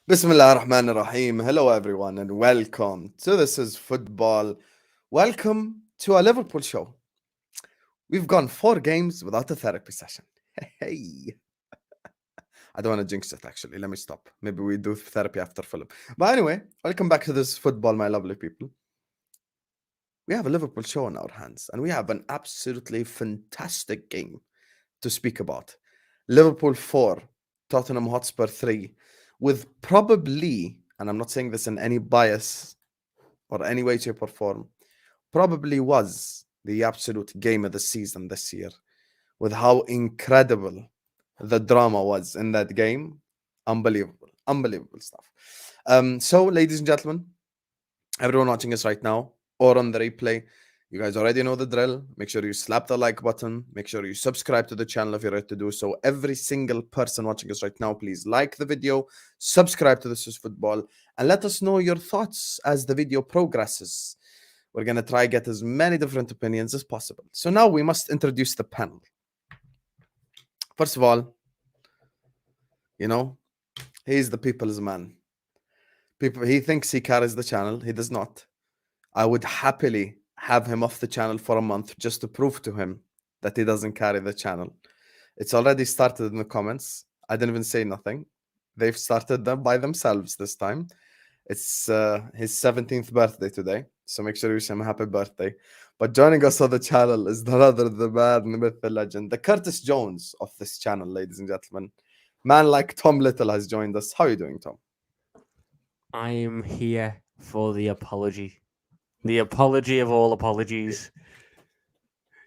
Bismillah ar-Rahman ar-Rahim. Hello, everyone, and welcome to This is Football. Welcome to our Liverpool show. We've gone 4 games without a therapy session. Hey, I don't want to jinx it, actually. Let me stop. Maybe we do therapy after Fulham. But anyway, welcome back to This Football, my lovely people. We have a Liverpool show in our hands, and we have an absolutely fantastic game to speak about. Liverpool 4, Tottenham Hotspur 3, with probably, and I'm not saying this in any bias or any way, shape, or form, probably was the absolute game of the season this year, with how incredible the drama was in that game. Unbelievable stuff. So, ladies and gentlemen, everyone watching us right now or on the replay, you guys already know the drill. Make sure you slap the like button. Make sure you subscribe to the channel if you're ready to do so. Every single person watching us right now, please like the video, subscribe to This is Football, and let us know your thoughts as the video progresses. We're going to try get as many different opinions as possible. So now we must introduce the panel. First of all, he's the people's man. He thinks he carries the channel. He does not. I would happily have him off the channel for a month just to prove to him that he doesn't carry the channel. It's already started in the comments. I didn't even say nothing. They've started them by themselves this time. It's his 17th birthday today, so make sure you wish him a happy birthday. But joining us on the channel is none other than the man, the myth, the legend, the Curtis Jones of this channel, ladies and gentlemen. Man like Tom Little has joined us. How are you doing, Tom? I am here for the apology. The apology of all apologies.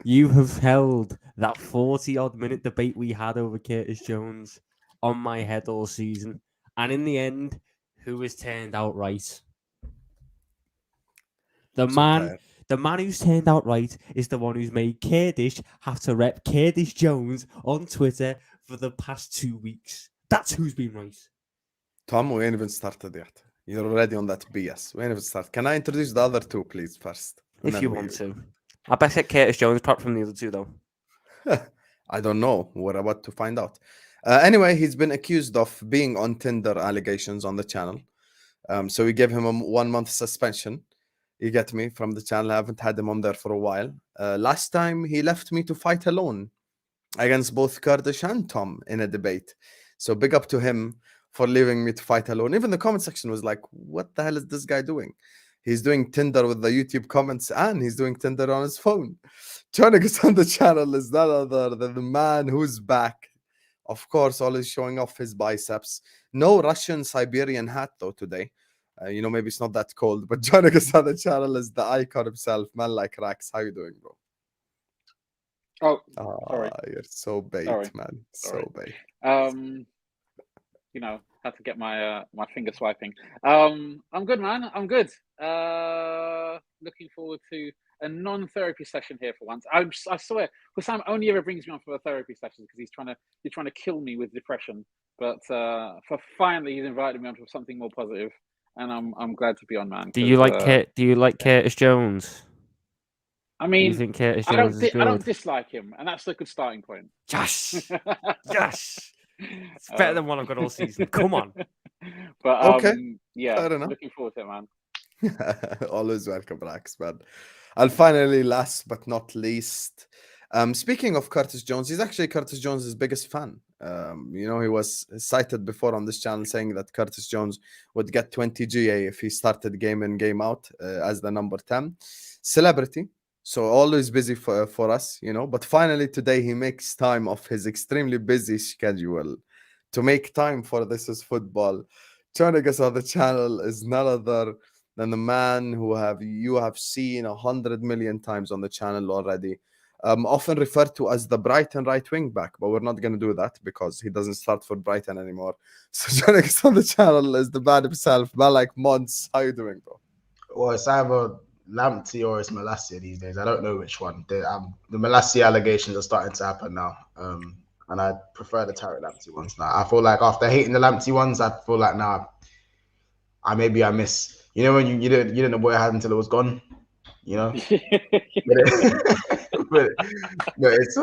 You have held that 40-odd minute debate we had over Curtis Jones on my head all season. And in the end, who has turned out right? The man who's turned out right is the one who's made Kurdish have to rep Curtis Jones on Twitter for the past 2 weeks. That's who's been right. Tom, we ain't even started yet. You're already on that BS. We ain't even started. Can I introduce the other two, please, first? If you want to. I best get Curtis Jones apart from the other two, though. I don't know. We're about to find out. Anyway, he's been accused of being on Tinder allegations on the channel. So we gave him a 1-month suspension. You get me, from the channel. I haven't had him on there for a while. Last time, he left me to fight alone against both Kurdish and Tom in a debate. So big up to him for leaving me to fight alone. Even the comment section was like, what the hell is this guy doing? He's doing Tinder with the YouTube comments and he's doing Tinder on his phone. Joining us on the channel is none other than the man who's back. Of course, always showing off his biceps. No Russian Siberian hat, though, today. Maybe it's not that cold. But joining us on the channel is the icon himself, man like Rax. How you doing, bro? Sorry. You're so bait, Sorry. man. Sorry. So bait. Had to get my my finger swiping. I'm good, man. I'm good. Looking forward to a non-therapy session here for once. I swear, Sam only ever brings me on for a therapy session because he's trying to kill me with depression. But for finally, he's invited me on for something more positive, and I'm glad to be on, man. Do you like Curtis Jones? I mean, you think Curtis Jones is good? I don't dislike him, and that's a good starting point. Yes, yes. It's better than one I've got all season. Come on. But Okay. yeah, Fair enough. looking forward to it, man. Always welcome, Rax, man. And finally, last but not least, speaking of Curtis Jones, he's actually Curtis Jones' biggest fan. He was cited before on this channel saying that Curtis Jones would get 20 GA if he started game in, game out as the number 10. Celebrity. So always busy for us, But finally today he makes time off his extremely busy schedule to make time for This is Football. Joining us on the channel is none other than the man who you have seen 100 million times on the channel already. Often referred to as the Brighton right wing back, but we're not going to do that because he doesn't start for Brighton anymore. So joining us on the channel is the man himself, man like Mons. How you doing, bro? Well, it's either Lamptey or it's Malacia these days. I don't know which one. The Malacia allegations are starting to happen now. And I prefer the Tariq Lamptey ones now. I feel like after hating the Lamptey ones, I feel like now I miss. When you didn't know what it had until it was gone. but it's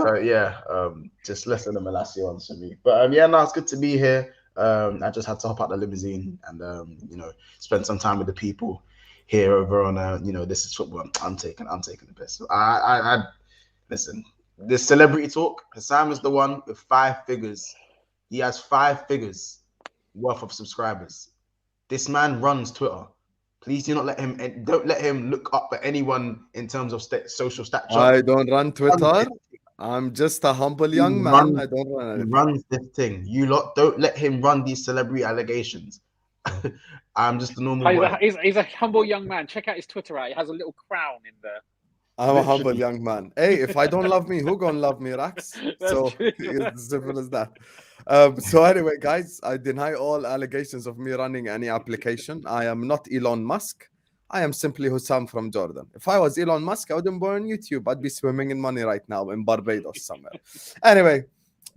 just less than the Malacia ones for me. But no, it's good to be here. I just had to hop out the limousine and spend some time with the people here over on this is football. I'm taking the piss. I listen. This celebrity talk. Hassam is the one with 5 figures. He has 5 figures worth of subscribers. This man runs Twitter. Please do not let him. Don't let him look up at anyone in terms of social stature. I don't run Twitter. I'm just a humble young man. I don't run anything. He runs this thing. You lot don't let him run these celebrity allegations. I'm just a normal boy. He's a humble young man. Check out his Twitter out. He has a little crown in there. I'm a humble young man. Hey, if I don't love me, who gonna love me, Rax? So it's as simple as that. So anyway, guys, I deny all allegations of me running any application. I am not Elon Musk. I am simply Hussam from Jordan. If I was Elon Musk, I wouldn't be on YouTube. I'd be swimming in money right now in Barbados somewhere. Anyway,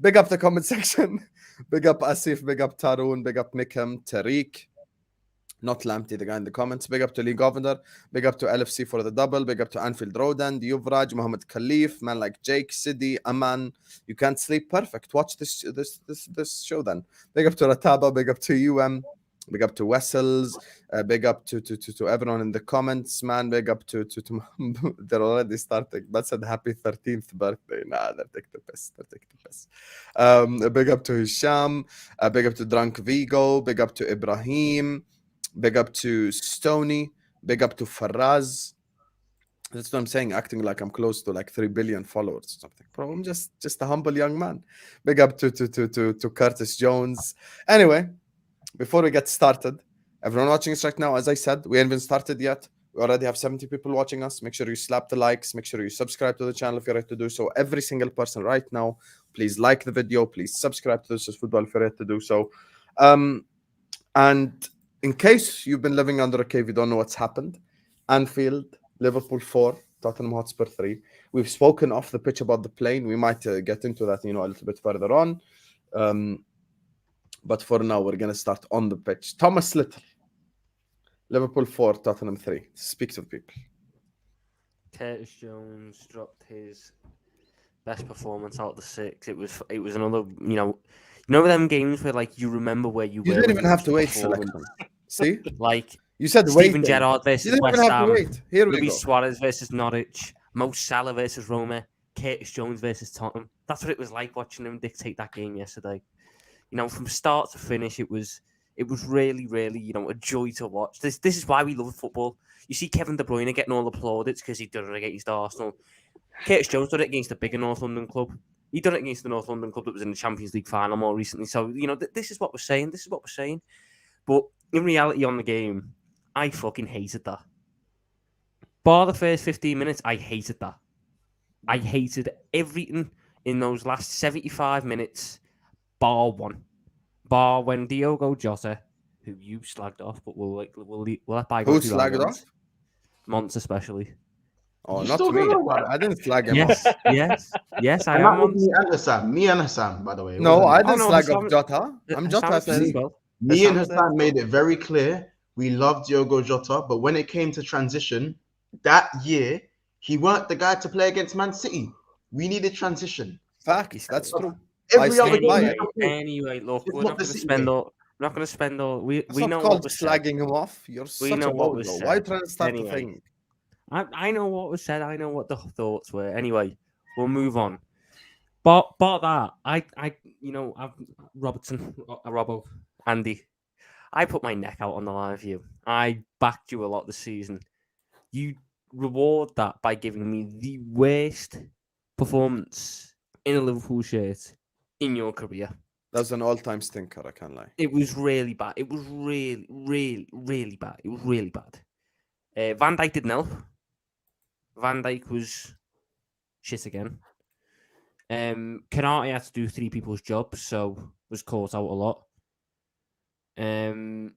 big up the comment section. Big up Asif, big up Tarun, big up Mikhem, Tariq. Not Lamptey, the guy in the comments. Big up to Lee Governor. Big up to LFC for the double. Big up to Anfield Rodan, Yuvraj, Mohammed Khalif, man like Jake, Sidi, Aman. You can't sleep. Perfect. Watch this show then. Big up to Rataba. Big up to UM. Big up to Wessels. Big up to everyone in the comments, man. Big up to they're already starting. That said happy 13th birthday. Nah, they're taking the piss. Big up to Hisham. Big up to Drunk Vigo. Big up to Ibrahim. Big up to Stony. Big up to Faraz. That's what I'm saying, acting like I'm close to like 3 billion followers or something. Bro, I'm just a humble young man. Big up to Curtis Jones. Anyway, before we get started, everyone watching us right now, as I said, we haven't started yet. We already have 70 people watching us. Make sure you slap the likes. Make sure you subscribe to the channel if you're ready to do so. Every single person right now, please like the video. Please subscribe to This Is Football if you're ready to do so. And in case you've been living under a cave, you don't know what's happened. Anfield, Liverpool 4, Tottenham Hotspur 3. We've spoken off the pitch about the plane. We might get into that, a little bit further on. But for now, we're going to start on the pitch. Thomas Little, Liverpool 4, Tottenham 3. Speak to the people. Curtis Jones dropped his best performance out of the 6. It was another, them games where like you remember where you were. You didn't even have to wait, Selector. See? Like you said Steven Gerrard versus West Ham. Here we Luis go. Suarez versus Norwich. Mo Salah versus Roma. Curtis Jones versus Tottenham. That's what it was like watching him dictate that game yesterday. From start to finish, it was really, really, a joy to watch. This is why we love football. You see Kevin De Bruyne getting all the plaudits because he did it against Arsenal. Curtis Jones did it against a bigger North London club. He done it against the North London club that was in the Champions League final more recently. So, this is what we're saying. But in reality on the game, I fucking hated that. Bar the first 15 minutes, I hated that. I hated everything in those last 75 minutes, bar one. Bar when Diogo Jota, who you slagged off, but we'll let by go. Who slagged off? Monts especially. Oh, not me. I didn't slag him off. Yes, I am. Me and Hassan, by the way. No, I didn't slag off Jota. I'm Jota FC. Well. Me and Hassan made it very clear we loved Diogo Jota, but when it came to transition, that year, he weren't the guy to play against Man City. We needed transition. Facts, that's true. Anyway, look, we're not going to spend all. We know what was slagging him off. You're such a bolo. Why are you trying to start the thing? I know what was said. I know what the thoughts were. Anyway, we'll move on. But that, I've Robbo, Andy, I put my neck out on the line for you. I backed you a lot this season. You reward that by giving me the worst performance in a Liverpool shirt in your career. That's an all-time stinker, I can't lie. It was really bad. It was really, really, really bad. It was really bad. Van Dijk didn't help. Van Dijk was shit again. Canate had to do 3 people's jobs, so was caught out a lot. Fabinho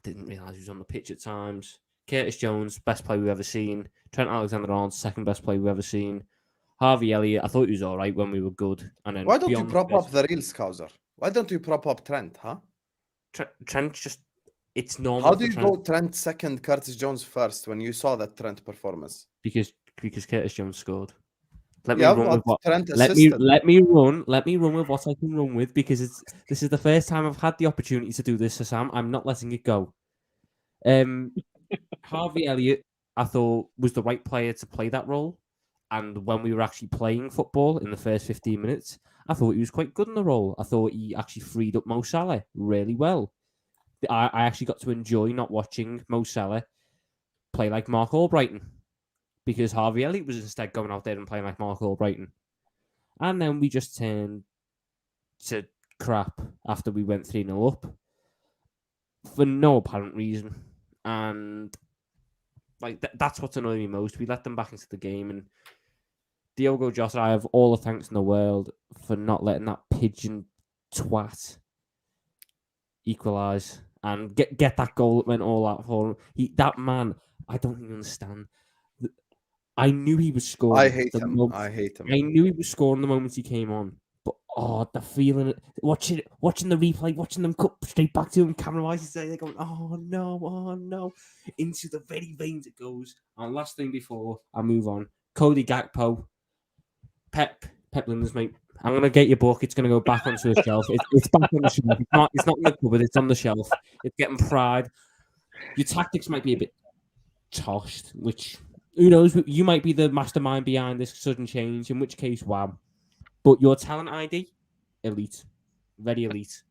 didn't realise he was on the pitch at times. Curtis Jones, best player we've ever seen. Trent Alexander-Arnold, second best player we've ever seen. Harvey Elliott, I thought he was all right when we were good. And then why don't you prop up the real Scouser? Why don't you prop up Trent, huh? Trent just, it's normal. How do you go Trent second, Curtis Jones first when you saw that Trent performance? Because Curtis Jones scored. Let me Yeah, run with but what. Trent Let me assisted. run with what I can run with because this is the first time I've had the opportunity to do this. So Sam, I'm not letting it go. Harvey Elliott, I thought, was the right player to play that role. And when we were actually playing football in the first 15 minutes, I thought he was quite good in the role. I thought he actually freed up Mo Salah really well. I actually got to enjoy not watching Mo Salah play like Mark Albrighton because Harvey Elliott was instead going out there and playing like Mark Albrighton. And then we just turned to crap after we went 3-0 up for no apparent reason. And like that's what's annoying me most. We let them back into the game, and Diogo Jota, I have all the thanks in the world for not letting that pigeon twat equalise and get that goal that went all out for him. That man, I don't even understand. I knew he was scoring. I hate him. I hate him. I knew he was scoring the moment he came on. But the feeling, watching the replay, watching them cut straight back to him, camera-wise, they're going, oh no, into the very veins it goes. And last thing before I move on, Cody Gakpo, Pep Linders, mate. I'm gonna get your book. It's gonna go back onto the shelf. It's back on the shelf. It's not in the cupboard. It's on the shelf. It's getting pride. Your tactics might be a bit toshed, which who knows? You might be the mastermind behind this sudden change. In which case, wow. But your talent ID, elite, very elite,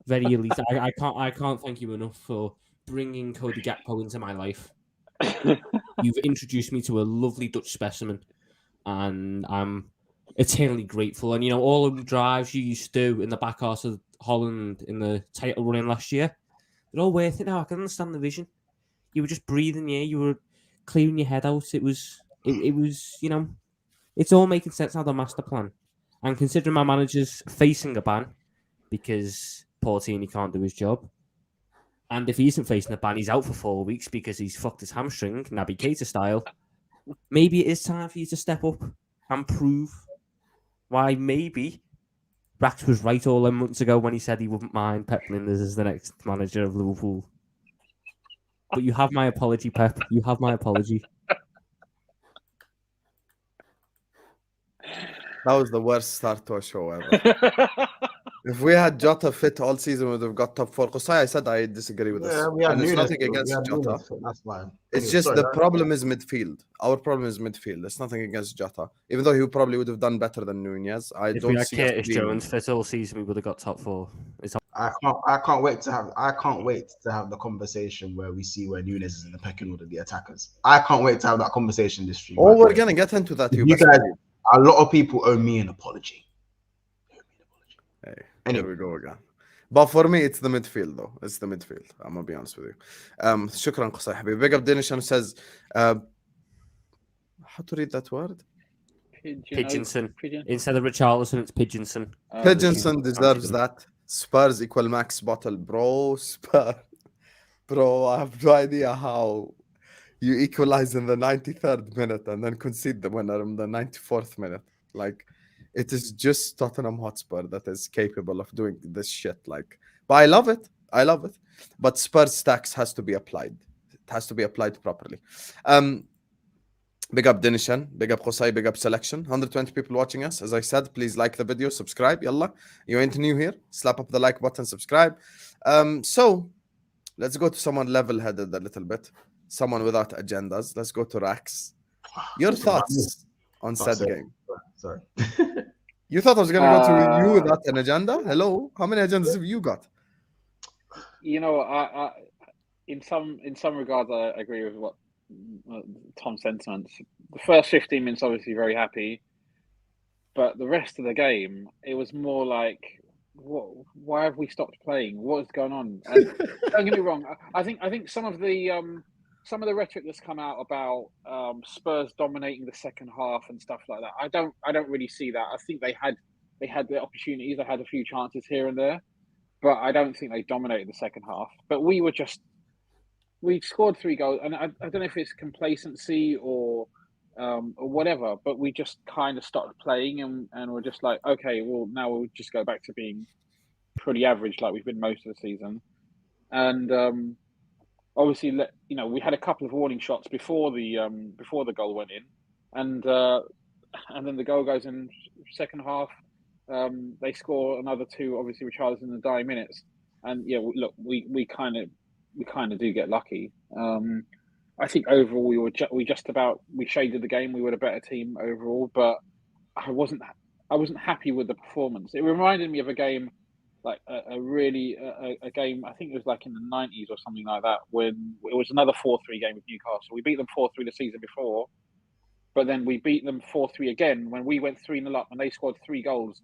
very elite. I can't thank you enough for bringing Cody Gakpo into my life. You've introduced me to a lovely Dutch specimen, and I'm eternally grateful. And all the drives you used to do in the back half of Holland in the title running last year, they're all worth it now. I can understand the vision. You were just breathing the air. You were clearing your head out. It was, it's all making sense now. The master plan, and considering my manager's facing a ban because Portini can't do his job, and if he isn't facing a ban, he's out for 4 weeks because he's fucked his hamstring, Naby Keita style. Maybe it is time for you to step up and prove why maybe Rax was right all them months ago when he said he wouldn't mind Pep Linders as the next manager of Liverpool. But you have my apology, Pep. You have my apology. That was the worst start to a show ever. If we had Jota fit all season, we would have got top 4. Qusay, I said I disagree with this. We had And it's Nunez, nothing against Jota. That's fine. It's Anyway, just sorry, the problem is midfield. Our problem is midfield. It's nothing against Jota. Even though he probably would have done better than Nunez. I If don't we had see us Curtis being... Jones fit all season, we would have got top 4. I can't wait to have the conversation where we see where Nunez is in the pecking order of the attackers. I can't wait to have that conversation this stream. Oh, we're gonna get into that. You guys, a lot of people owe me an apology. Hey, Anyway. here we go again. But for me, it's the midfield, though. It's the midfield. I'm gonna be honest with you. Shukran, Qusay Habib. Big up Dinishan says, how to read that word? Pigeonson. Instead of Richarlison, it's Pigeonson. Pigeonson deserves that. Spurs equal max bottle, bro. Spurs. Bro, I have no idea how you equalize in the 93rd minute and then concede the winner in the 94th minute. Like, it is just Tottenham Hotspur that is capable of doing this shit. Like, but I love it. I love it. But Spurs tax has to be applied. It has to be applied properly. Big up Dinishan, big up Qusay, big up Selection. 120 people watching us. As I said, please like the video, subscribe. Yalla. You ain't new here. Slap up the like button, subscribe. So let's go to someone level-headed a little bit. Someone without agendas. Let's go to Rax. Your thoughts on said game? Sorry. You thought I was going to go to you without an agenda? Hello? How many agendas have you got? I in some regards, I agree with what Tom's sentiments. The first 15 minutes, obviously, very happy. But the rest of the game, it was more like, why have we stopped playing? What is going on? And don't get me wrong. I think some of the rhetoric that's come out about Spurs dominating the second half and stuff like that, I don't really see that. I think they had the opportunities. They had a few chances here and there, but I don't think they dominated the second half. But we scored 3 goals, and I don't know if it's complacency or whatever, but we just kind of stopped playing, and we're just like, okay, well, now we'll just go back to being pretty average like we've been most of the season. And obviously, we had a couple of warning shots before the goal went in, and and then the goal goes in second half. They score another 2, obviously, with Charles in the dying minutes. And yeah, look, we kind of do get lucky. I think overall we shaded the game. We were a better team overall, but I wasn't happy with the performance. It reminded me of a game, like a game. I think it was like in the 90s or something like that, when it was another 4-3 game with Newcastle. We beat them 4-3 the season before, but then we beat them 4-3 again when we went 3-0 up and they scored 3 goals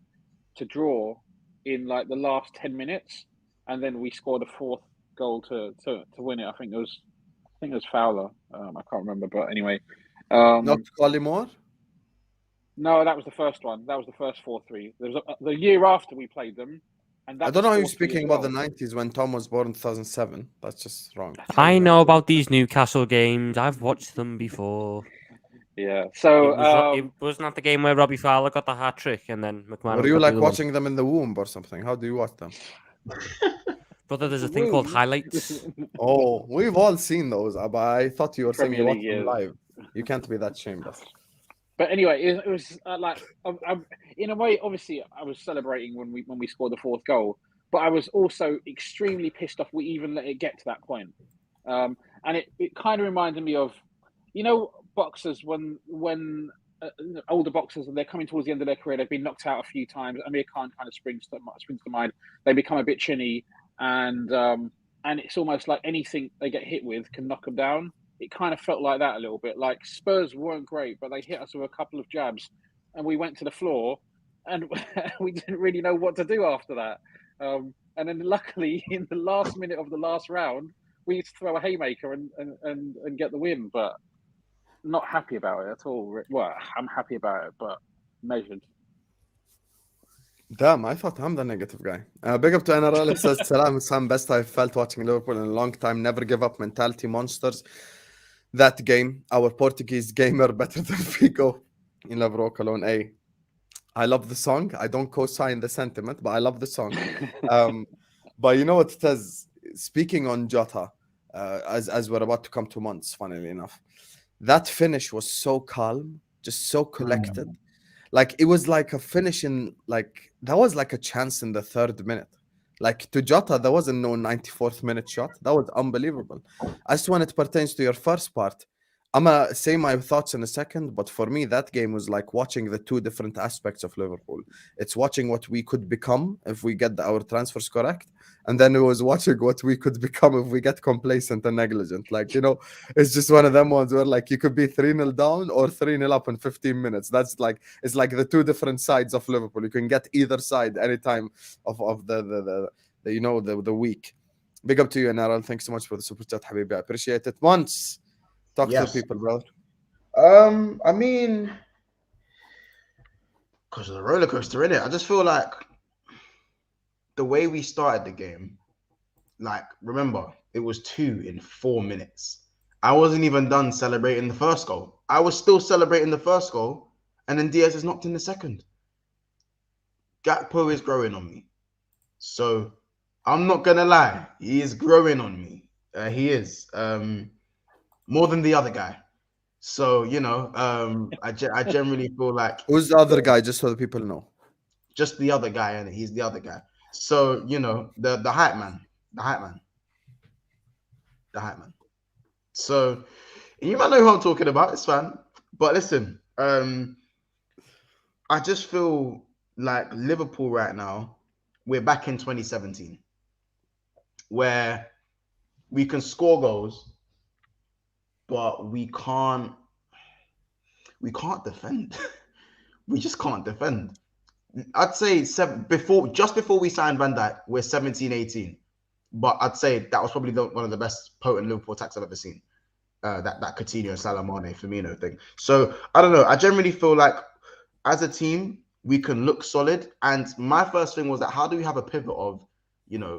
to draw in like the last 10 minutes, and then we scored a 4th goal to win it. I think it was Fowler. I can't remember, but anyway. Not Collymore? No, that was the first one. That was the first 4-3. There was the year after we played them, and that I don't know how you're 4-3 speaking as about well. the 90s when Tom was born in 2007. That's just wrong. I know about these Newcastle games. I've watched them before. Yeah. So it wasn't that the game where Robbie Fowler got the hat trick and then McMahon. Were you like watching them in the womb or something? How do you watch them? Brother, there's a thing called highlights. Oh, we've all seen those, but I thought you were saying you Premier watched League, them live. You can't be that shameless. But anyway, it was like, in a way, obviously, I was celebrating when we scored the 4th goal, but I was also extremely pissed off we even let it get to that point. And it kind of reminded me of, boxers when older boxers and they're coming towards the end of their career, they've been knocked out a few times. Amir Khan kind of springs to mind. They become a bit chinny, and it's almost like anything they get hit with can knock them down. It kind of felt like that a little bit. Like Spurs weren't great, but they hit us with a couple of jabs, and we went to the floor, and we didn't really know what to do after that. And then luckily, in the last minute of the last round, we used to throw a haymaker and get the win. But not happy about it at all. Well, I'm happy about it, but measured. Damn, I thought I'm the negative guy. Big up to NRL. It says, Salam, Sam, best I've felt watching Liverpool in a long time. Never give up mentality, monsters. That game, our Portuguese gamer better than Figo in Lavroca alone. I love the song. I don't co-sign the sentiment, but I love the song. But you know what it says? Speaking on Jota, as we're about to come to months, funnily enough, that finish was so calm, just so collected. Like it was like a finish in that was like a chance in the 3rd minute. Like to Jota, there wasn't no 94th minute shot. That was unbelievable. As to when it pertains to your first part, I'm gonna say my thoughts in a second, but for me, that game was like watching the 2 different aspects of Liverpool. It's watching what we could become if we get our transfers correct, and then it was watching what we could become if we get complacent and negligent. Like, it's just one of them ones where like you could be 3-0 down or 3-0 up in 15 minutes. That's like, it's like the 2 different sides of Liverpool. You can get either side anytime of the week. Big up to you, Naral. Thanks so much for the super chat, Habibi. I appreciate it. Once. Talk to the people, brother. I mean, because of the roller coaster, innit? I just feel like the way we started the game, like, remember, it was 2 in 4 minutes. I wasn't even done celebrating the first goal. I was still celebrating the first goal, and then Diaz is knocked in the second. Gakpo is growing on me. So, I'm not going to lie. He is growing on me. He is. More than the other guy. So, I generally feel like... Who's the other guy, just so the people know? Just the other guy, and he's the other guy. So, the hype man. The hype man. So, you might know who I'm talking about. It's fine. But listen, I just feel like Liverpool right now, we're back in 2017, where we can score goals, but we can't defend. We just can't defend. I'd say just before we signed Van Dijk, we're 17-18. But I'd say that was probably one of the best potent Liverpool attacks I've ever seen. That Coutinho, Salah, Mane, Firmino thing. So I don't know. I generally feel like as a team, we can look solid. And my first thing was that how do we have a pivot of,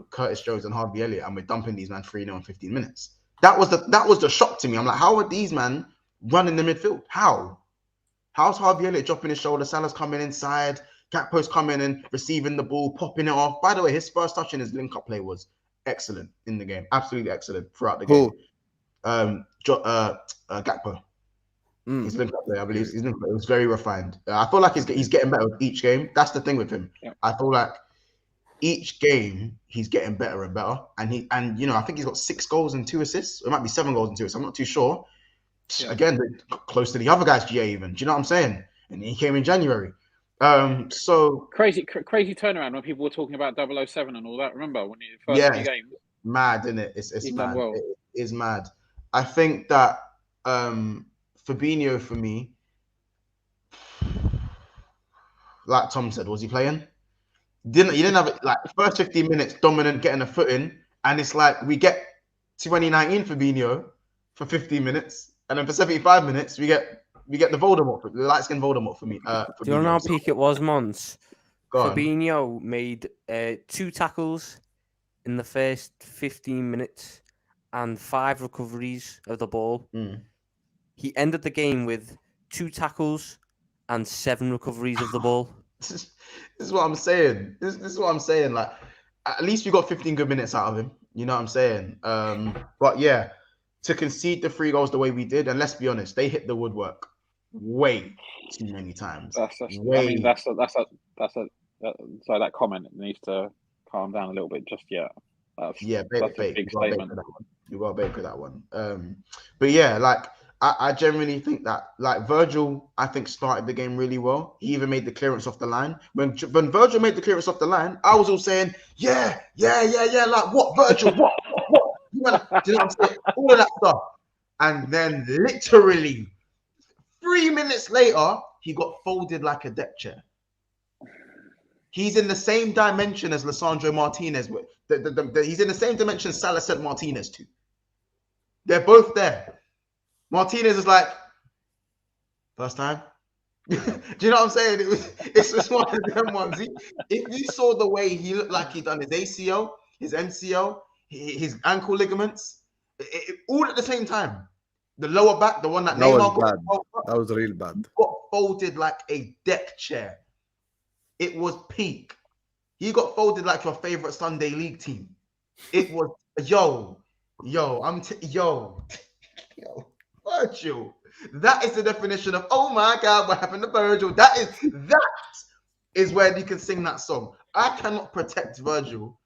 Curtis Jones and Harvey Elliott, and we're dumping these man 3-0 in 15 minutes? That was the shock to me. I'm like, how are these man running the midfield? How's Harvey Elliott dropping his shoulder? Salah's coming inside. Gakpo's coming and receiving the ball, popping it off. By the way, his first touch in his link-up play was excellent in the game. Absolutely excellent throughout the game. Gakpo. His link-up play, I believe, it was very refined. I feel like he's getting better with each game. That's the thing with him. Yeah. I feel like each game he's getting better and better. And I think he's got 6 goals and 2 assists. It might be 7 goals and 2 assists. I'm not too sure. Yeah. Again, close to the other guy's GA even. Do you know what I'm saying? And he came in January. So crazy turnaround when people were talking about 007 and all that. Remember when he first few games? Mad, isn't it? It's mad. Well. It is mad. I think that Fabinho for me, like Tom said, was he playing? He didn't have it like first 15 minutes dominant, getting a foot in, and it's like we get 2019 Fabinho for 15 minutes, and then for 75 minutes we get the Voldemort, the light skin Voldemort for me. Do you know how peak it was, Mons? Fabinho made 2 tackles in the first 15 minutes and 5 recoveries of the ball. He ended the game with 2 tackles and 7 recoveries of the ball. This is what I'm saying. This is what I'm saying. Like, at least we got 15 good minutes out of him. You know what I'm saying? But yeah, to concede the 3 goals the way we did, and let's be honest, they hit the woodwork way too many times. So that comment needs to calm down a little bit just yet. That's a big statement. You got to bait for that one. But yeah, like I generally think that like Virgil, I think started the game really well. He even made the clearance off the line. When Virgil made the clearance off the line, I was all saying, yeah. Like what, Virgil? What? Do you know what I'm saying? All of that stuff. And then literally 3 minutes later, he got folded like a deck chair. He's in the same dimension as Lisandro Martinez. He's in the same dimension Salah sent Martinez to. They're both there. Martinez is like, first time. Do you know what I'm saying? It's just one of them ones. If you saw the way he looked like he'd done his ACL, his MCL, his ankle ligaments, all at the same time. The lower back, the one that Neymar got. That was real bad. Got folded like a deck chair. It was peak. He got folded like your favorite Sunday league team. It was yo, Virgil. That is the definition of oh my God, what happened to Virgil? That is where you can sing that song. I cannot protect Virgil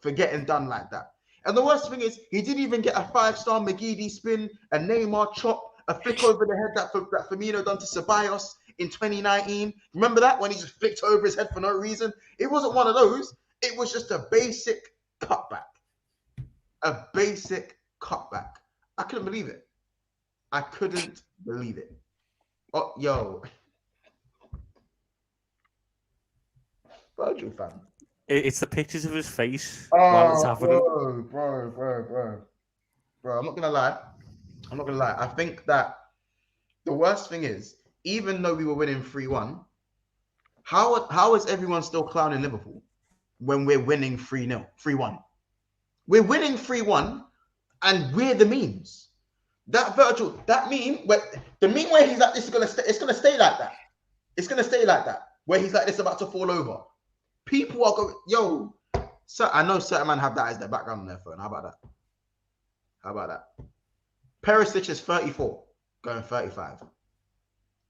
for getting done like that. And the worst thing is, he didn't even get a 5-star McGeady spin, a Neymar chop, a flick over the head that Firmino done to Ceballos in 2019. Remember that when he just flicked over his head for no reason? It wasn't one of those. It was just a basic cutback. A basic cutback. I couldn't believe it. Oh, yo. Virgil fan. It's the pictures of his face while it's happening. Bro. I'm not gonna lie. I think that the worst thing is, even though we were winning 3-1, how is everyone still clowning Liverpool when we're winning 3-0, 3-1? We're winning 3-1, and we're the memes. That Virgil, that meme, the meme where he's like, this is gonna stay. It's gonna stay like that. It's gonna stay like that. Where he's like, this about to fall over. People are going, yo. So I know certain men have that as their background on their phone. How about that? Pearce is 34, going 35.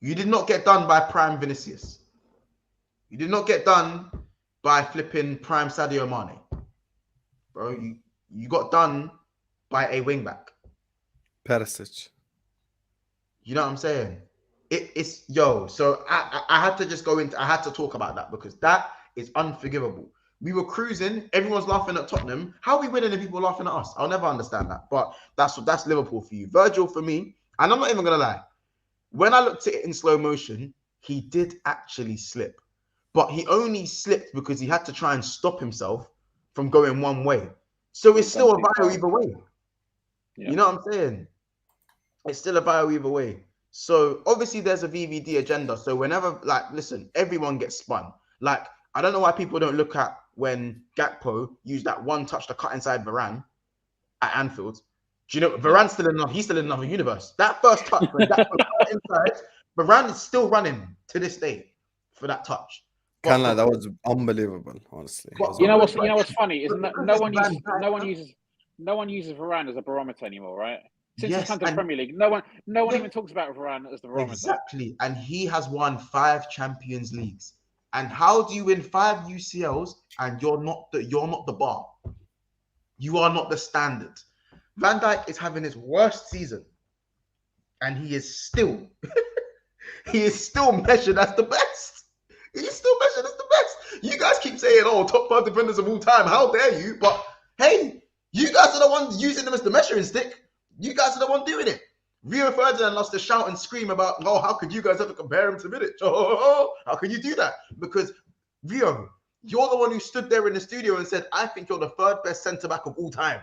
You did not get done by prime Vinicius. You did not get done by flipping prime Sadio Mane. Bro, you got done by a wingback. Perisic. You know what I'm saying? It's yo. So I had to just I had to talk about that because that is unforgivable. We were cruising. Everyone's laughing at Tottenham. How are we winning if people are laughing at us? I'll never understand that. But that's Liverpool for you. Virgil for me, and I'm not even going to lie. When I looked at it in slow motion, he did actually slip. But he only slipped because he had to try and stop himself from going one way. So it's still a bio either way. Yeah. You know what I'm saying? It's still a bio either way. So obviously there's a VVD agenda. So whenever, like, listen, everyone gets spun. Like, I don't know why people don't look at when Gakpo used that one touch to cut inside Varane at Anfield. Do you know Varane's still in he's still in another universe. That first touch when Gakpo cut inside, Varane is still running to this day for that touch. That was unbelievable, honestly. You know what's funny is no one uses Varane as a barometer anymore, right? Since he's come to the Premier League, no one even talks about Varane as the barometer. Exactly, and he has won 5 Champions Leagues. And how do you win 5 UCLs and you're not the bar? You are not the standard. Van Dijk is having his worst season, and he is still measured as the best. He's still measured as the best. You guys keep saying, "Oh, top 5 defenders of all time." How dare you? But hey, you guys are the ones using them as the measuring stick. You guys are the one doing it. Rio Ferdinand loves to shout and scream about, "Oh, how could you guys ever compare him to Vidic? Oh, how can you do that?" Because Rio, you're the one who stood there in the studio and said, "I think you're the 3rd best centre-back of all time."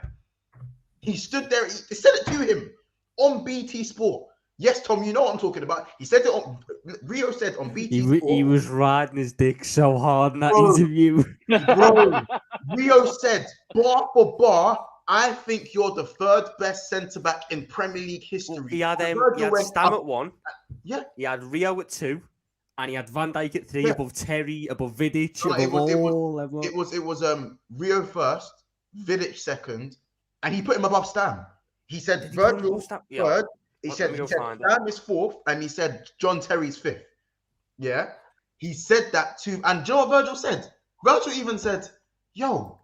He stood there, he said it to him on BT Sport. Yes, Tom, you know what I'm talking about. He said it on, Rio said on BT Sport. He was riding his dick so hard in that interview. Bro, Rio said, bar for bar, "I think you're the 3rd best centre-back in Premier League history." Well, he had Stam at 1. Yeah. He had Rio at 2. And he had Van Dijk at 3, above Terry, above Vidic, No, above it was Rio first, Vidic second, and he put him above Stam. He said Virgil third. He said Stam is 4th, and he said John Terry's 5th. Yeah, he said that too. And do you know what Virgil said? Virgil even said, "Yo,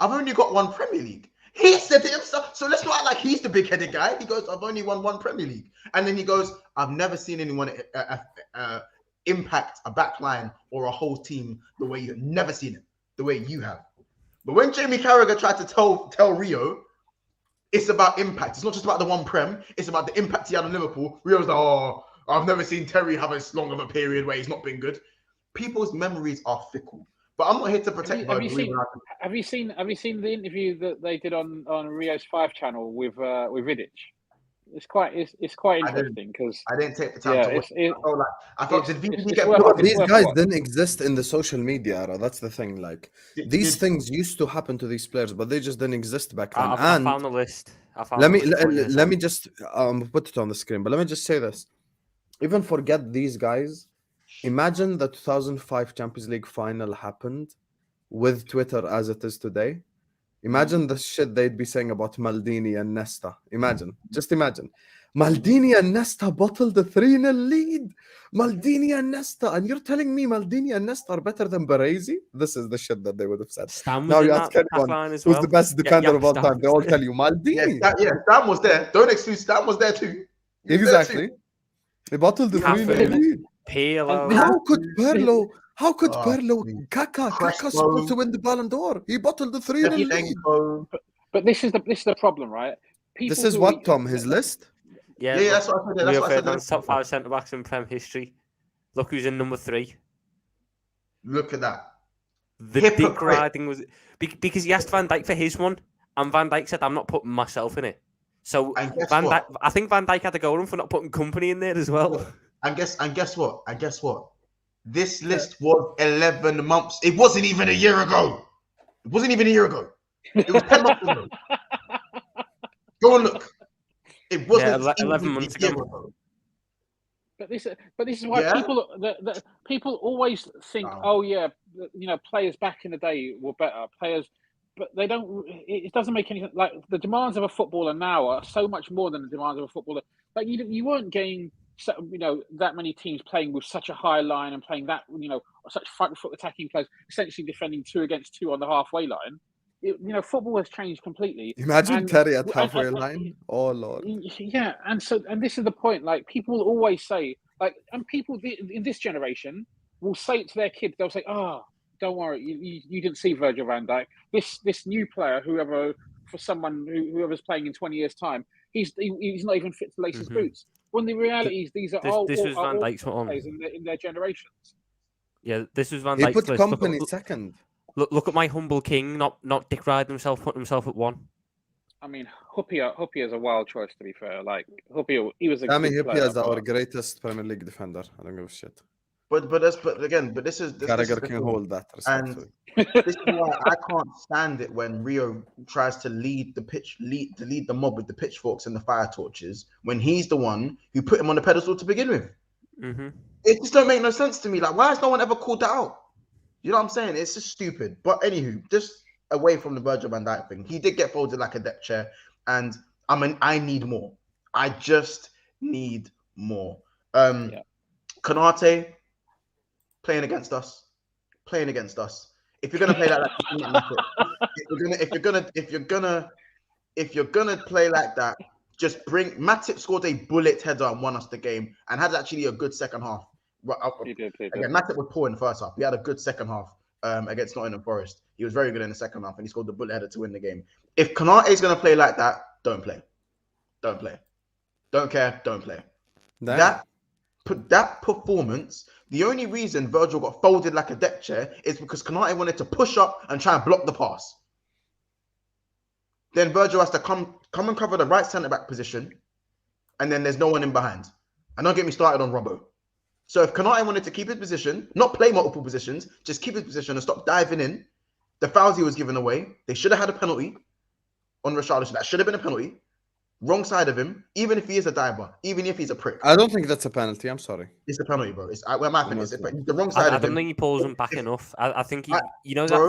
I've only got 1 Premier League." He said it himself. So let's not act like he's the big-headed guy. He goes, "I've only won 1 Premier League," and then he goes, "I've never seen anyone impact a back line or a whole team the way you've never seen it, the way you have." But when Jamie Carragher tried to tell Rio, it's about impact. It's not just about the 1 Prem. It's about the impact he had on Liverpool. Rio's like, "Oh, I've never seen Terry have as long of a period where he's not been good." People's memories are fickle. But I'm not here to protect. Have you seen the interview that they did on Rio's 5 channel with Vidic? It's quite interesting because I didn't take the time to watch it. I thought these guys didn't exist in the social media era. That's the thing. Like these things used to happen to these players, but they just didn't exist back then. I found the list. Let me just put it on the screen. But let me just say this: even forget these guys. Imagine the 2005 Champions League final happened with Twitter as it is today. Imagine the shit they'd be saying about Maldini and Nesta. Just imagine. Maldini and Nesta bottled the 3-0 lead. Maldini and Nesta. And you're telling me Maldini and Nesta are better than Baresi? This is the shit that they would have said. Now you ask anyone who's the best defender of all time. They all tell you Maldini. Stam was there. Don't excuse Stam was there too. Exactly. They bottled the 3-0 lead. Pirlo. How could Pirlo, Kaká supposed to win the Ballon d'Or? He bottled the 3-0 lead. But this is the problem, right? This is what, Tom, his list? Yeah, that's what I said. Rio Ferdinand's top 5 centre-backs in Prem history. Look who's in number 3. Look at that. The dick riding was... Because he asked Van Dijk for his one, and Van Dijk said, "I'm not putting myself in it." So I think Van Dijk had to go on for not putting company in there as well. And guess what? This list was 11 months. It wasn't even a year ago. It was 10 months ago. Go and look. It wasn't 11 months ago. But this is why people always think, players back in the day were better players, but they don't. It doesn't make any sense. Like the demands of a footballer now are so much more than the demands of a footballer. Like you weren't getting that many teams playing with such a high line and playing that such front foot attacking players, essentially defending 2 against 2 on the halfway line. Football has changed completely. Imagine Terry at halfway line. Oh Lord. Yeah, and this is the point. Like people always say, and people in this generation will say it to their kids. They'll say, "Oh, don't worry, you didn't see Virgil van Dijk. This new player, whoever's playing in 20 years' time, he's not even fit to lace his boots." When the reality is, these are all Van Dijk's players in their generations. Yeah, this was Van Dijk's. He put company second. Look at my humble king, not dick riding himself, putting himself at 1. I mean, Hyypiä is a wild choice, to be fair. Like Hyypiä, he was a Hyypiä is our greatest Premier League defender. I don't give a shit. But this is Carragher can hold that. And this is why I can't stand it when Rio tries to lead the mob with the pitchforks and the fire torches when he's the one who put him on the pedestal to begin with. Mm-hmm. It just don't make no sense to me. Like, why has no one ever called that out? You know what I'm saying? It's just stupid. But anywho, just away from the Virgil van Dijk thing, he did get folded like a deck chair, and I need more. I just need more. Konate playing against us. If you're gonna play like that, if you're gonna play like that, just bring. Matip scored a bullet header and won us the game, and had actually a good second half. He did. Again, Matip was poor in the first half. He had a good second half against Nottingham Forest. He was very good in the second half, and he scored the bullet header to win the game. If Konate is gonna play like that, don't play. Don't care. Don't play. That performance. The only reason Virgil got folded like a deck chair is because Konate wanted to push up and try and block the pass. Then Virgil has to come and cover the right centre-back position, and then there's no one in behind. And don't get me started on Robbo. So if Konate wanted to keep his position, not play multiple positions, just keep his position and stop diving in, the fouls he was giving away, they should have had a penalty on Richarlison. That should have been a penalty. Wrong side of him, even if he is a diver, even if he's a prick. I don't think that's a penalty. I'm sorry. It's a penalty, bro. Where my thing is, the wrong side of him. I don't think he pulls him back enough. I think that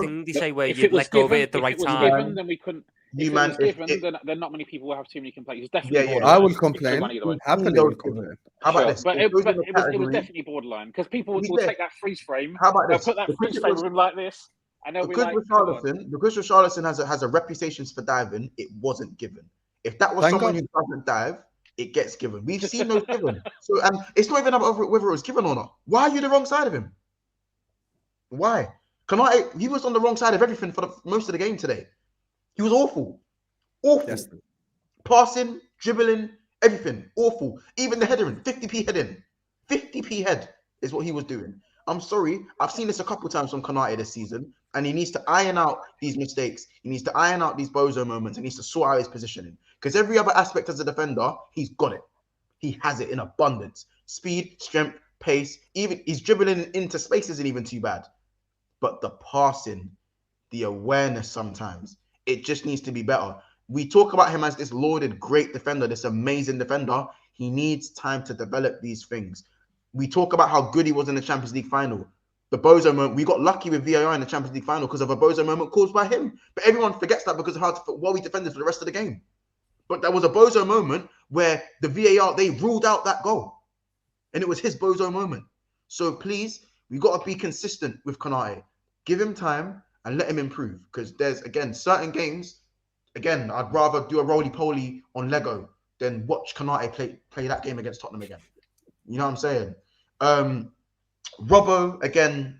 thing they say where if you it was let go of given- it at the if right it was time. given, then we couldn't. If it was given, then not many people will have too many complaints. It's definitely borderline. I will It complain. could go either way. Happily will complain. How about Sure, this? but it was definitely borderline because people will take that freeze frame. How about They'll this? put that freeze frame with him like this, and they'll be Because like, Richarlison has a reputation for diving, it wasn't given. If that was Thank someone God. who doesn't dive, it gets given. We've seen those given. So, and it's not even about whether it was given or not. Why are you the wrong side of him? Why? Konate, he was on the wrong side of everything for most of the game today. He was awful. Yes. Passing, dribbling, everything. Awful. Even the headering, 50p heading. 50p head is what he was doing. I'm sorry. I've seen this a couple times from Konate this season, and he needs to iron out these mistakes. He needs to iron out these bozo moments. He needs to sort out his positioning. Because every other aspect as a defender, he's got it. He has it in abundance. Speed, strength, pace. Even his dribbling into space isn't even too bad. But the passing, the awareness sometimes, it just needs to be better. We talk about him as this lauded great defender, this amazing defender. He needs time to develop these things. We talk about how good he was in the Champions League final. The bozo moment, we got lucky with VAR in the Champions League final because of a bozo moment caused by him. But everyone forgets that because of how well we defended for the rest of the game. But there was a bozo moment where the VAR, they ruled out that goal. And it was his bozo moment. So please, we got to be consistent with Konate. Give him time and let him improve. Because there's, again, certain games, again, I'd rather do a roly-poly on Lego than watch Konate play that game against Tottenham again. You know what I'm saying? Robbo, again,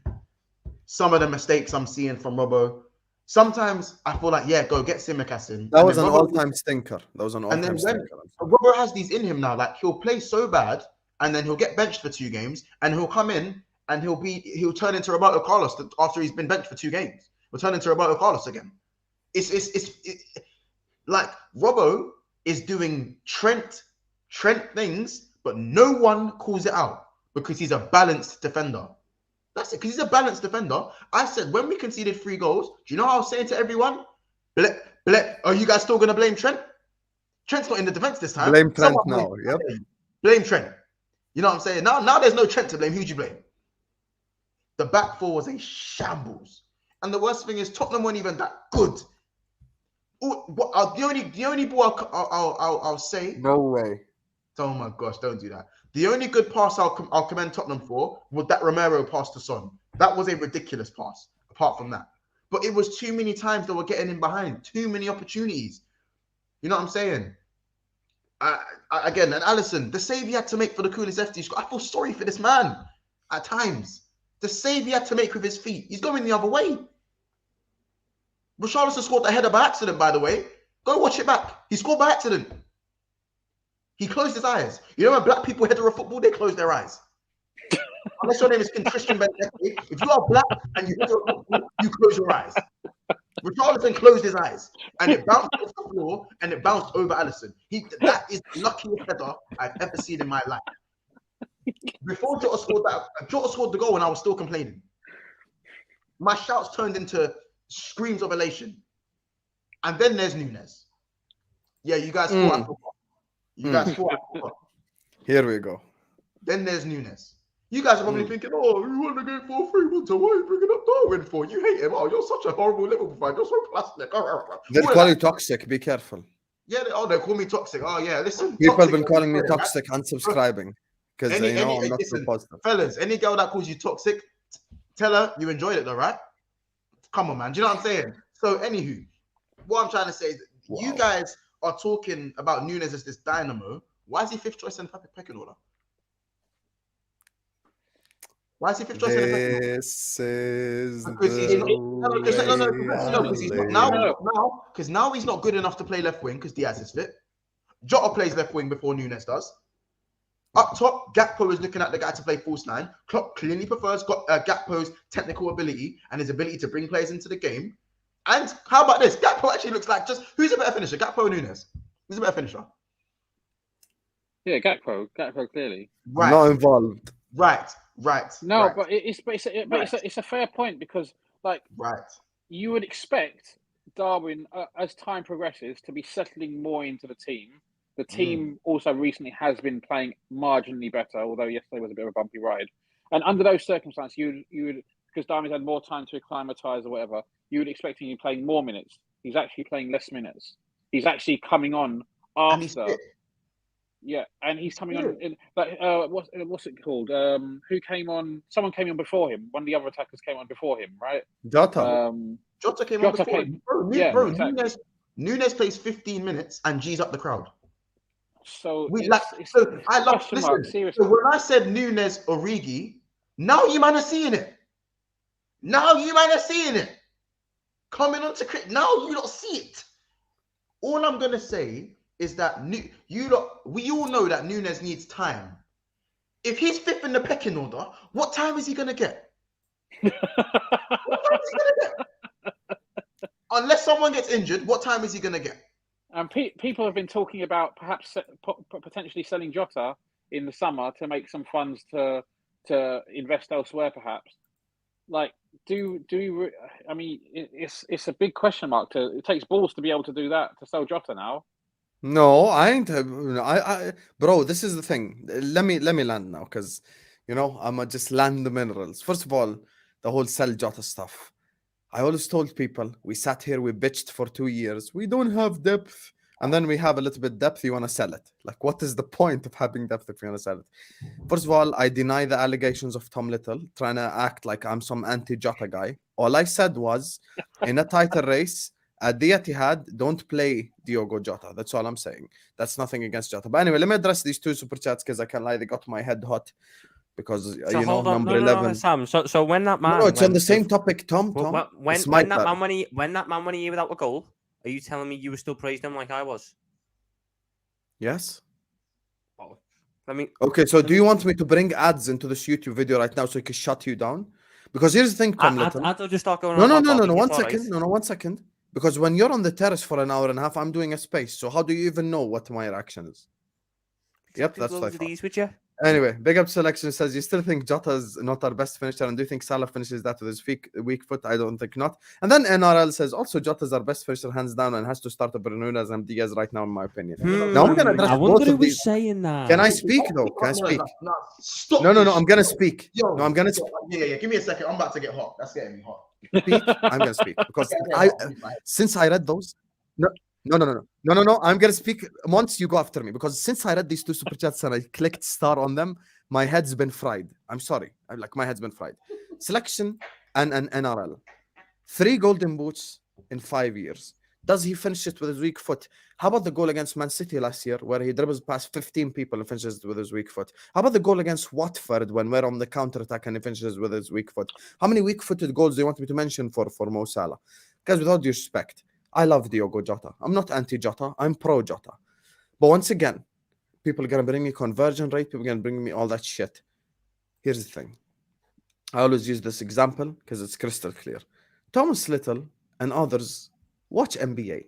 some of the mistakes I'm seeing from Robbo. Sometimes I feel like, go get Tsimikas in. That was an all-time stinker. Robbo has these in him now. Like, he'll play so bad, and then he'll get benched for 2 games, and he'll come in, and he'll turn into Roberto Carlos after he's been benched for 2 games. He'll turn into Roberto Carlos again. It's like Robbo is doing Trent things, but no one calls it out because he's a balanced defender. That's it, because he's a balanced defender. I said, when we conceded 3 goals, do you know what I was saying to everyone? Are you guys still going to blame Trent? Trent's not in the defense this time. Blame Trent now, yep. Blame Trent. You know what I'm saying? Now there's no Trent to blame. Who'd you blame? The back 4 was a shambles. And the worst thing is Tottenham weren't even that good. The only ball I'll say... No way. Oh my gosh, don't do that. The only good pass I'll commend Tottenham for was that Romero pass to Son. That was a ridiculous pass, apart from that. But it was too many times they were getting in behind. Too many opportunities. You know what I'm saying? Again, and Alisson, the save he had to make for the coolest FD score. I feel sorry for this man at times. The save he had to make with his feet. He's going the other way. Richarlison scored the header by accident, by the way. Go watch it back. He scored by accident. He closed his eyes. You know when black people header a football, they close their eyes. Unless your name is Christian Benteke. If you are black and you header a football, you close your eyes. Richarlison closed his eyes. And it bounced off the floor and it bounced over Alisson. That is the luckiest header I've ever seen in my life. Before Jota scored the goal and I was still complaining. My shouts turned into screams of elation. And then there's Nunez. Yeah, you guys fought. You guys fought. Here we go. Then there's Nunez. You guys are probably thinking, oh, you won the game 4-3, so why are you bringing up Darwin for? You hate him. Oh, you're such a horrible Liverpool fan. You're so plastic. They're quite toxic. Be careful. Yeah, they call me toxic. Oh yeah, listen. People have toxic been calling me right? toxic, unsubscribing because I'm not so Listen, positive. fellas, any girl that calls you toxic, tell her you enjoyed it, though, right? Come on, man. Do you know what I'm saying? So, anywho, what I'm trying to say is you guys are talking about Nunez as this dynamo. Why is he fifth choice in the pecking order? Why is he fifth choice in the pecking order? This is Because he's not. Because he's not now. Because now he's not good enough to play left wing because Diaz is fit. Jota plays left wing before Nunez does. Up top, Gakpo is looking at the guy to play false nine. Klopp clearly prefers Gakpo's technical ability and his ability to bring players into the game. And how about this? Gakpo actually looks like who's a better finisher, Gakpo or Nunez? Who's a better finisher? Yeah, Gakpo clearly. Right. Not involved. Right. No, right. But it's a fair point because you would expect Darwin as time progresses to be settling more into the team. The team also recently has been playing marginally better, although yesterday was a bit of a bumpy ride. And under those circumstances, you would because Darwin's had more time to acclimatise or whatever, you would expect him playing more minutes. He's actually playing less minutes. He's actually coming on after. Yeah, and he's coming on. What's it called? Who came on? Someone came on before him. One of the other attackers came on before him, right? Jota. Jota came on before him. Bro, exactly. Nunez plays 15 minutes and G's up the crowd. So I love. Listen, so when I said Nunez Origi, now you man are seeing it. Coming on to now you don't see it. All I'm gonna say is that we all know that Nunez needs time. If he's fifth in the pecking order, what time is he gonna get? Unless someone gets injured, what time is he gonna get? And people have been talking about perhaps potentially selling Jota in the summer to make some funds to invest elsewhere, perhaps. Like, I mean, it's a big question mark. It takes balls to be able to do that, to sell Jota now. No, I ain't. Bro, this is the thing. Let me land now, because I'm just land the minerals. First of all, the whole sell Jota stuff. I always told people, we sat here, we bitched for 2 years. We don't have depth. And then we have a little bit depth, you want to sell it. Like, what is the point of having depth if you want to sell it? First of all, I deny the allegations of Tom Little, trying to act like I'm some anti-Jota guy. All I said was, in a title race, at the Etihad, don't play Diogo Jota. That's all I'm saying. That's nothing against Jota. But anyway, let me address these two super chats because I can't lie, they got my head hot. Because, number 11. Sam, so when that man... No, it's on the same topic, Tom. When that man went here without a goal, are you telling me you were still praising him like I was? Yes. Oh, okay, so do you want me to bring ads into this YouTube video right now so I can shut you down? Because here's the thing, Tom Little. Ads will just start going on. No, 1 second. No, 1 second. Because when you're on the terrace for an hour and a half, I'm doing a space. So how do you even know what my reaction is? Yep, that's what I thought. These with you. Anyway, Big Up Selection says, you still think Jota is not our best finisher, and do you think Salah finishes that with his weak foot? I don't think not. And then NRL says, also Jota is our best finisher hands down and has to start over Nunez and Diaz right now, in my opinion. Now I'm going to address both of these. Saying that. Can I speak though? Can I speak? Stop. No, I'm going to speak. Yo, I'm going to Yeah, give me a second. I'm about to get hot. That's getting me hot. Speak. I'm going to speak because since I read those... No, I'm going to speak once you go after me, because since I read these two super chats and I clicked star on them, my head's been fried. I'm sorry. My head's been fried. Selection and NRL. 3 golden boots in 5 years. Does he finish it with his weak foot? How about the goal against Man City last year where he dribbles past 15 people and finishes it with his weak foot? How about the goal against Watford when we're on the counter-attack and he finishes with his weak foot? How many weak-footed goals do you want me to mention for Mo Salah? Guys, with all due respect, I love Diogo Jota. I'm not anti-Jota. I'm pro-Jota. But once again, people are going to bring me conversion rate. People are going to bring me all that shit. Here's the thing. I always use this example because it's crystal clear. Thomas Little and others watch NBA.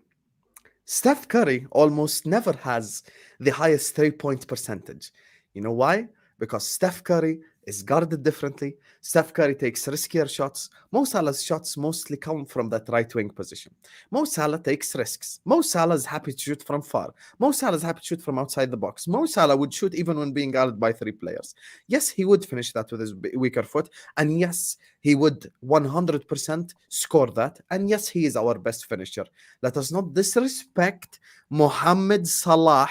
Steph Curry almost never has the highest 3-point percentage. You know why? Because Steph Curry is guarded differently. Steph Curry takes riskier shots. Mo Salah's shots mostly come from that right wing position. Mo Salah takes risks. Mo Salah is happy to shoot from far. Mo Salah is happy to shoot from outside the box. Mo Salah would shoot even when being guarded by 3 players. Yes, he would finish that with his weaker foot. And yes, he would 100% score that. And yes, he is our best finisher. Let us not disrespect Mohamed Salah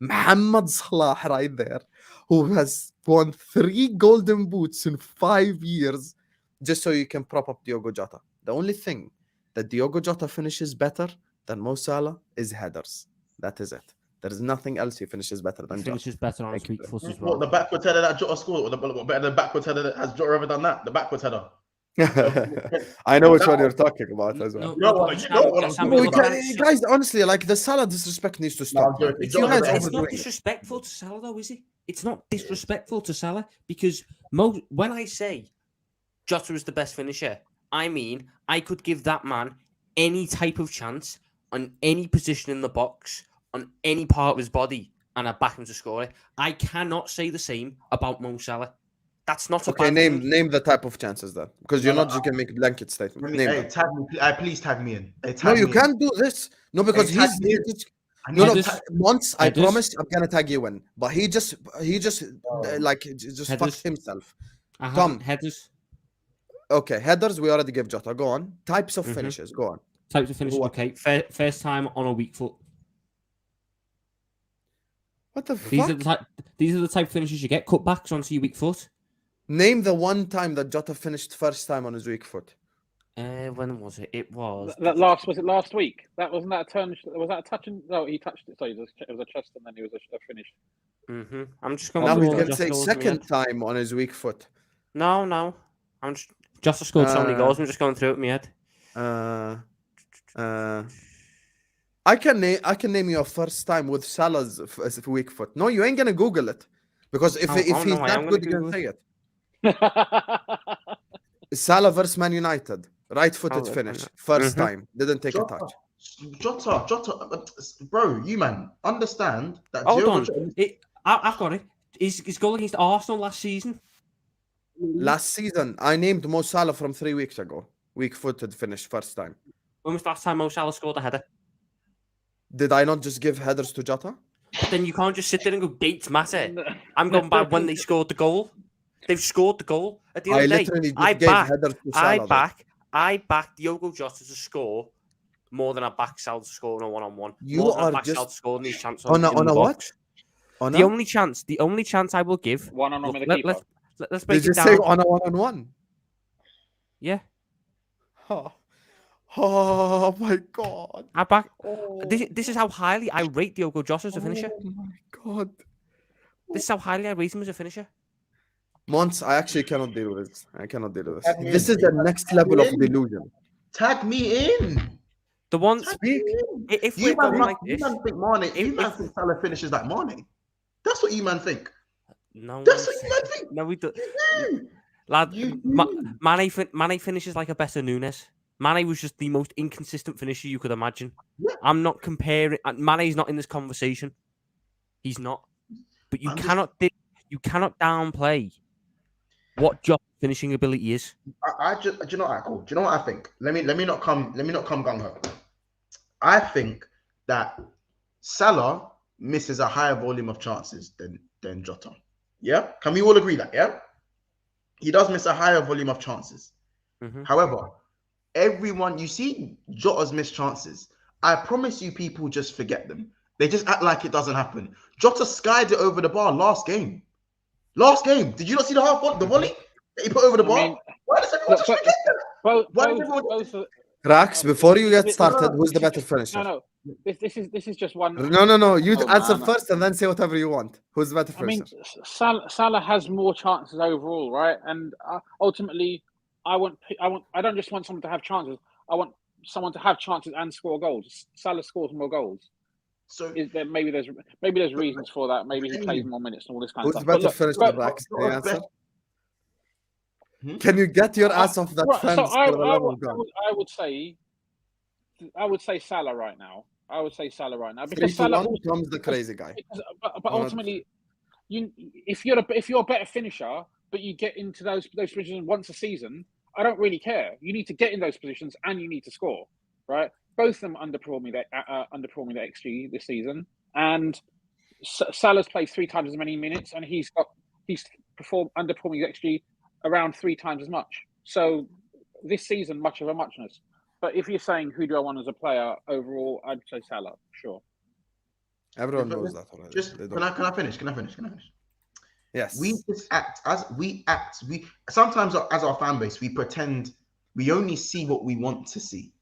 right there, who has won 3 golden boots in 5 years, just so you can prop up Diogo Jota. The only thing that Diogo Jota finishes better than Mo Salah is headers. That is it. There is nothing else he finishes better than He Jota. finishes better on his weak foot as What, well. the backwards header that Jota scored? What better than the backwards header? Has Jota ever done that? The backwards header. I know which one you're talking about as well. Guys, honestly, like the Salah disrespect needs to stop. It's not disrespectful to Salah, though, is it? It's not disrespectful to Salah because when I say Jota is the best finisher, I mean I could give that man any type of chance on any position in the box, on any part of his body, and I back him to score it. I cannot say the same about Mo Salah. That's not okay. Name the type of chances then, because you're not just gonna make a blanket statement. Tag me. Please tag me in. You can't do this. No, because once I promise I'm gonna tag you in, but he just fucked himself. Tom, headers. Okay, headers. We already gave Jota. Go on. Types of finishes. Go on. Types of finishes. Okay, first time on a weak foot. What the fuck? These are the type of finishes you get. Cutbacks onto your weak foot. Name the one time that Jota finished first time on his weak foot. When was it? It was was it last week? Was that a touch? No, he touched it. Sorry, it was a chest, and then it was a finish. I'm just going. Now he's going to say second time on his weak foot. No. I'm just scored so many goals. I'm just going through it in my head. I can name your first time with Salah's weak foot. No, you ain't gonna Google it because if he's that good, you're gonna say it. Salah versus Man United, right-footed finish, first time, didn't take a touch. Jota, bro, you man, understand that. Hold on, I've got it. His goal against Arsenal last season. Last season, I named Mo Salah from 3 weeks ago. Weak-footed finish, first time. When was the last time Mo Salah scored a header? Did I not just give headers to Jota? But then you can't just sit there and go, dates matter. I'm going by when they scored the goal. They've scored the goal. At the end of the day, I back Diogo Jota to score more than I back Salah to score on a one-on-one. You are just scoring these chances on a what? The only chance I will give one-on-one with the keeper. Let's break it down. Did you say on a one-on-one? Yeah. Oh my god! I back. This is how highly I rate Diogo Jota as a finisher. Oh my god! This is how highly I rate him as a finisher. Mons, I actually cannot deal with this. I cannot deal with this. This is the next level of delusion. Tag me in. The one speak. If we're going like this, you man think Mane. You man think Salah finishes like Mane. That's what you man think. No, that's what you man think. No, we don't. Lad, Mane finishes like a better Nunez. Mane was just the most inconsistent finisher you could imagine. Yeah. I'm not comparing. Mane's not in this conversation. He's not. But you cannot downplay what Jota's finishing ability is. I just, do you know what? Cool. Do you know what I think? Let me not come gung ho. I think that Salah misses a higher volume of chances than Jota. Yeah, can we all agree that? Yeah, he does miss a higher volume of chances. However, everyone, you see Jota's missed chances. I promise you, people just forget them. They just act like it doesn't happen. Jota skied it over the bar last game. Did you not see the volley that he put over the bar? Why does everyone just forget that? Rax, before you get started, who's the better finisher? No. This is just one. No. You answer first and then say whatever you want. Who's the better finisher? I mean, Salah has more chances overall, right? And ultimately, I don't just want someone to have chances. I want someone to have chances and score goals. Salah scores more goals. So maybe there's reasons for that. Maybe he plays more minutes and all this kind of stuff. Who's the better finisher, Rax? Can you get your ass off that fence? I would say Salah right now. Because Salah becomes the crazy guy. But ultimately, if you're a better finisher, but you get into those positions once a season. I don't really care. You need to get in those positions and you need to score, right? Both of them underperforming their XG this season, and Salah's played 3 times as many minutes, and he's performed underperforming his XG around 3 times as much. So this season, much of a muchness. But if you're saying who do I want as a player overall, I'd say Salah, sure. Everyone knows that already. Can I finish? Yes. We sometimes as our fan base, we pretend we only see what we want to see.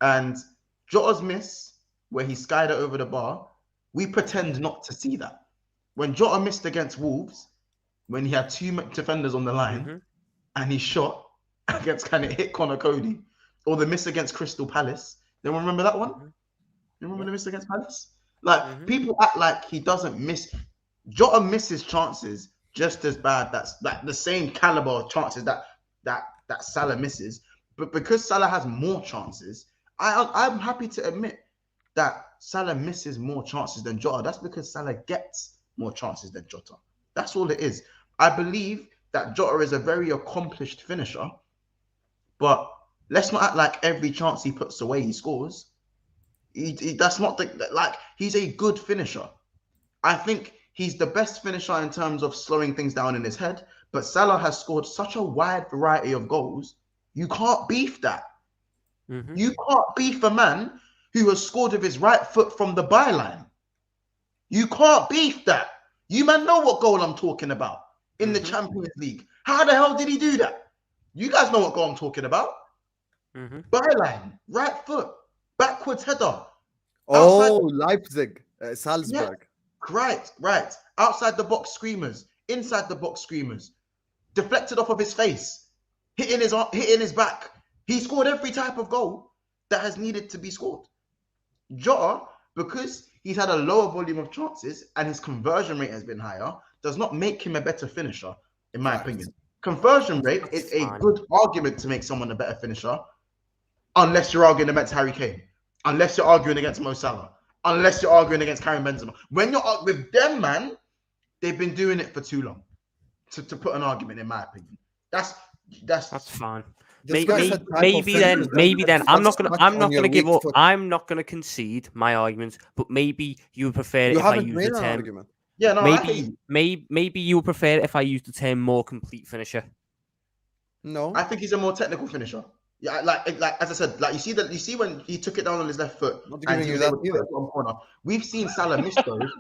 And Jota's miss, where he skied it over the bar, we pretend not to see that. When Jota missed against Wolves, when he had 2 defenders on the line, and he shot against kind of hit Connor Cody, or the miss against Crystal Palace. Anyone remember that one? You remember the miss against Palace? Like people act like he doesn't miss. Jota misses chances just as bad. That's like the same caliber of chances that Salah misses. But because Salah has more chances, I'm happy to admit that Salah misses more chances than Jota. That's because Salah gets more chances than Jota. That's all it is. I believe that Jota is a very accomplished finisher, but let's not act like every chance he puts away he scores. That's not he's a good finisher. I think he's the best finisher in terms of slowing things down in his head, but Salah has scored such a wide variety of goals. You can't beef that. You can't beef a man who has scored with his right foot from the byline. You can't beef that. You man know what goal I'm talking about in the Champions League. How the hell did he do that? You guys know what goal I'm talking about. Byline, right foot, backwards header. Leipzig, Salzburg. Yeah. Right. Outside the box screamers, inside the box screamers, deflected off of his face, hitting his back. He scored every type of goal that has needed to be scored. Jota, because he's had a lower volume of chances and his conversion rate has been higher, does not make him a better finisher, in my opinion. Conversion rate is a good argument to make someone a better finisher, unless you're arguing against Harry Kane, unless you're arguing against Mo Salah, unless you're arguing against Karim Benzema. When you're with them, man, they've been doing it for too long to put an argument, in my opinion. That's fine. Maybe then I'm not gonna give up. I'm not gonna concede my argument, but maybe you would prefer it if I use the term argument. Yeah, no, maybe you would prefer it if I use the term more complete finisher. No, I think he's a more technical finisher. Yeah, like as I said, like you see when he took it down on his left foot. Not giving you that either. Corner. We've seen Salah miss those.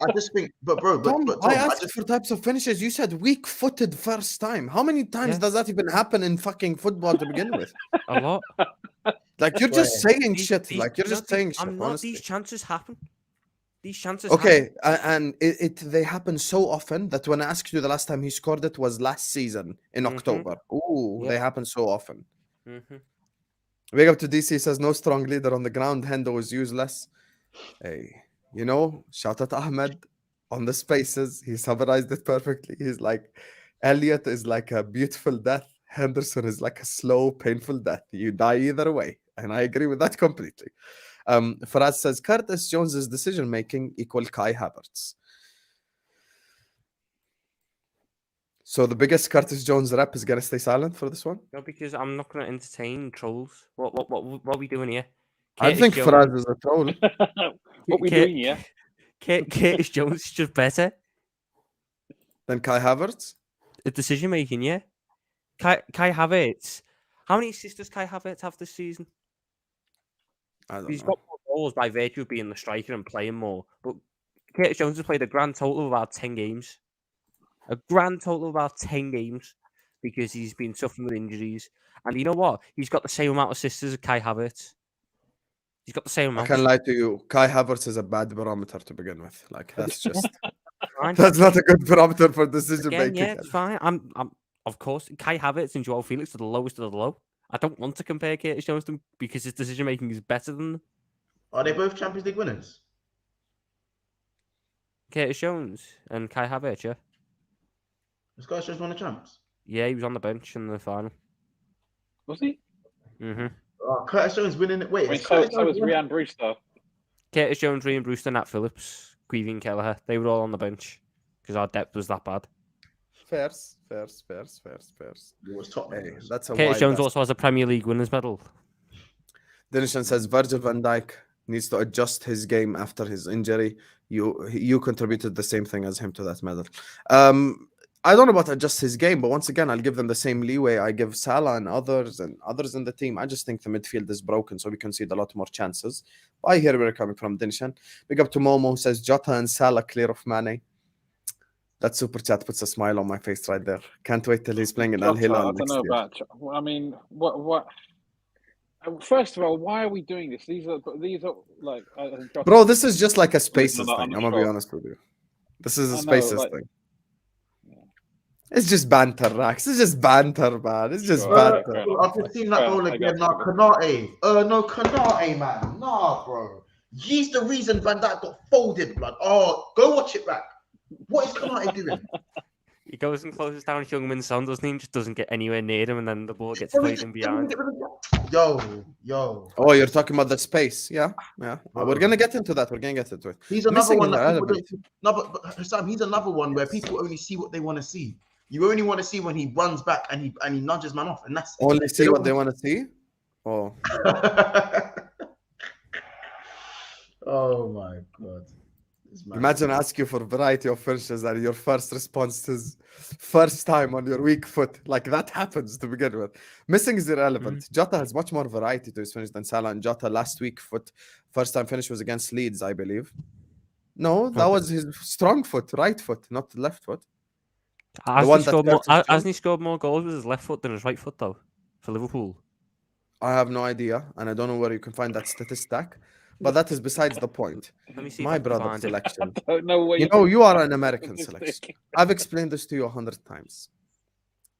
I just think, but Tom, I asked for types of finishes. You said weak-footed first time. How many times does that even happen in fucking football to begin with? A lot. Like you're just saying shit. Like you're just saying shit. Honestly. These chances happen. Okay, and they happen so often that when I asked you the last time he scored it was last season in October. They happen so often. Big up to DC, says no strong leader on the ground. Hendo is useless. Hey. Shout out Ahmed on the spaces. He summarized it perfectly. He's like, Elliot is like a beautiful death. Henderson is like a slow, painful death. You die either way. And I agree with that completely. Faraz says, Curtis Jones's decision-making equal Kai Havertz. So the biggest Curtis Jones rep is going to stay silent for this one? No, because I'm not going to entertain trolls. What are we doing here? I think Faraz is a troll. What we doing here? Curtis Jones is just better than Kai Havertz? The decision making, yeah. Kai Havertz. How many assists does Kai Havertz have this season? He's got more goals by virtue of being the striker and playing more. But Curtis Jones has played a grand total of about 10 games. A grand total of about 10 games because he's been suffering with injuries. And you know what? He's got the same amount of assists as Kai Havertz. He's got the same amount. I can't lie to you. Kai Havertz is a bad barometer to begin with. Like that's just that's not a good barometer for decision making. Yeah, it's fine. I'm of course Kai Havertz and Joao Felix are the lowest of the low. I don't want to compare Curtis Jones to them because his decision making is better than them. Are they both Champions League winners? Curtis Jones and Kai Havertz, yeah. Has Curtis Jones won the champs? Yeah, he was on the bench in the final. Was he? Curtis Jones winning it. Wait, so was Ryan Brewster. Curtis Jones, Ryan Brewster, Nat Phillips, Queevy and Kelleher. They were all on the bench because our depth was that bad. Pearce. It was Tottenham. Hey, that's a Curtis wide Jones ass. also has a Premier League winners medal. Dinishan says Virgil van Dijk needs to adjust his game after his injury. You contributed the same thing as him to that medal. I don't know about adjust his game, but once again, I'll give them the same leeway I give Salah and others in the team. I just think the midfield is broken, so we concede a lot more chances. I hear where you're coming from, Dinishan. Big up to Momo, who says Jota and Salah clear of Mane. That super chat puts a smile on my face right there. Can't wait till he's playing in Al Jota, Hilal I don't next know year. about. I mean, what? First of all, why are we doing this? These are like. Jota, Bro, this is just like a spaces I'm thing. not I'm gonna be sure. honest with you. This is a I know, spaces like- thing. It's just banter, Rax. It's just banter, man. It's just Sure. banter. I've just seen that goal I again. guess. Now, Konate. No, Konate, man. Nah, bro. He's the reason Van Dijk got folded, blood. Oh, go watch it back. What is Konate doing? He goes and closes down Youngman's son, doesn't he? Just doesn't get anywhere near him, and then the ball gets Bro, played in behind. Yo. Oh, you're talking about the space. Yeah. Bro. We're gonna get into that. We're gonna get into it. He's another Missing one in the that people element. don't. No, but Sam, he's another one where people only see what they want to see. You only want to see when he runs back and he nudges man off, and that's Only see what they want to see. Oh, oh my god. This man- imagine I ask you for variety of finishes and your first response is first time on your weak foot. Like that happens to begin with. Missing is irrelevant. Jota has much more variety to his finish than Salah, and Jota last week first time finish was against Leeds, I believe. No, that was his strong foot, right foot, not left foot. Hasn't he scored more goals with his left foot than his right foot, though, for Liverpool? I have no idea, and I don't know where you can find that statistic, but that is besides the point. Let me see. My if I can brother find it. selection. I don't know where You know, you are an American selection. I've explained this to you 100 times.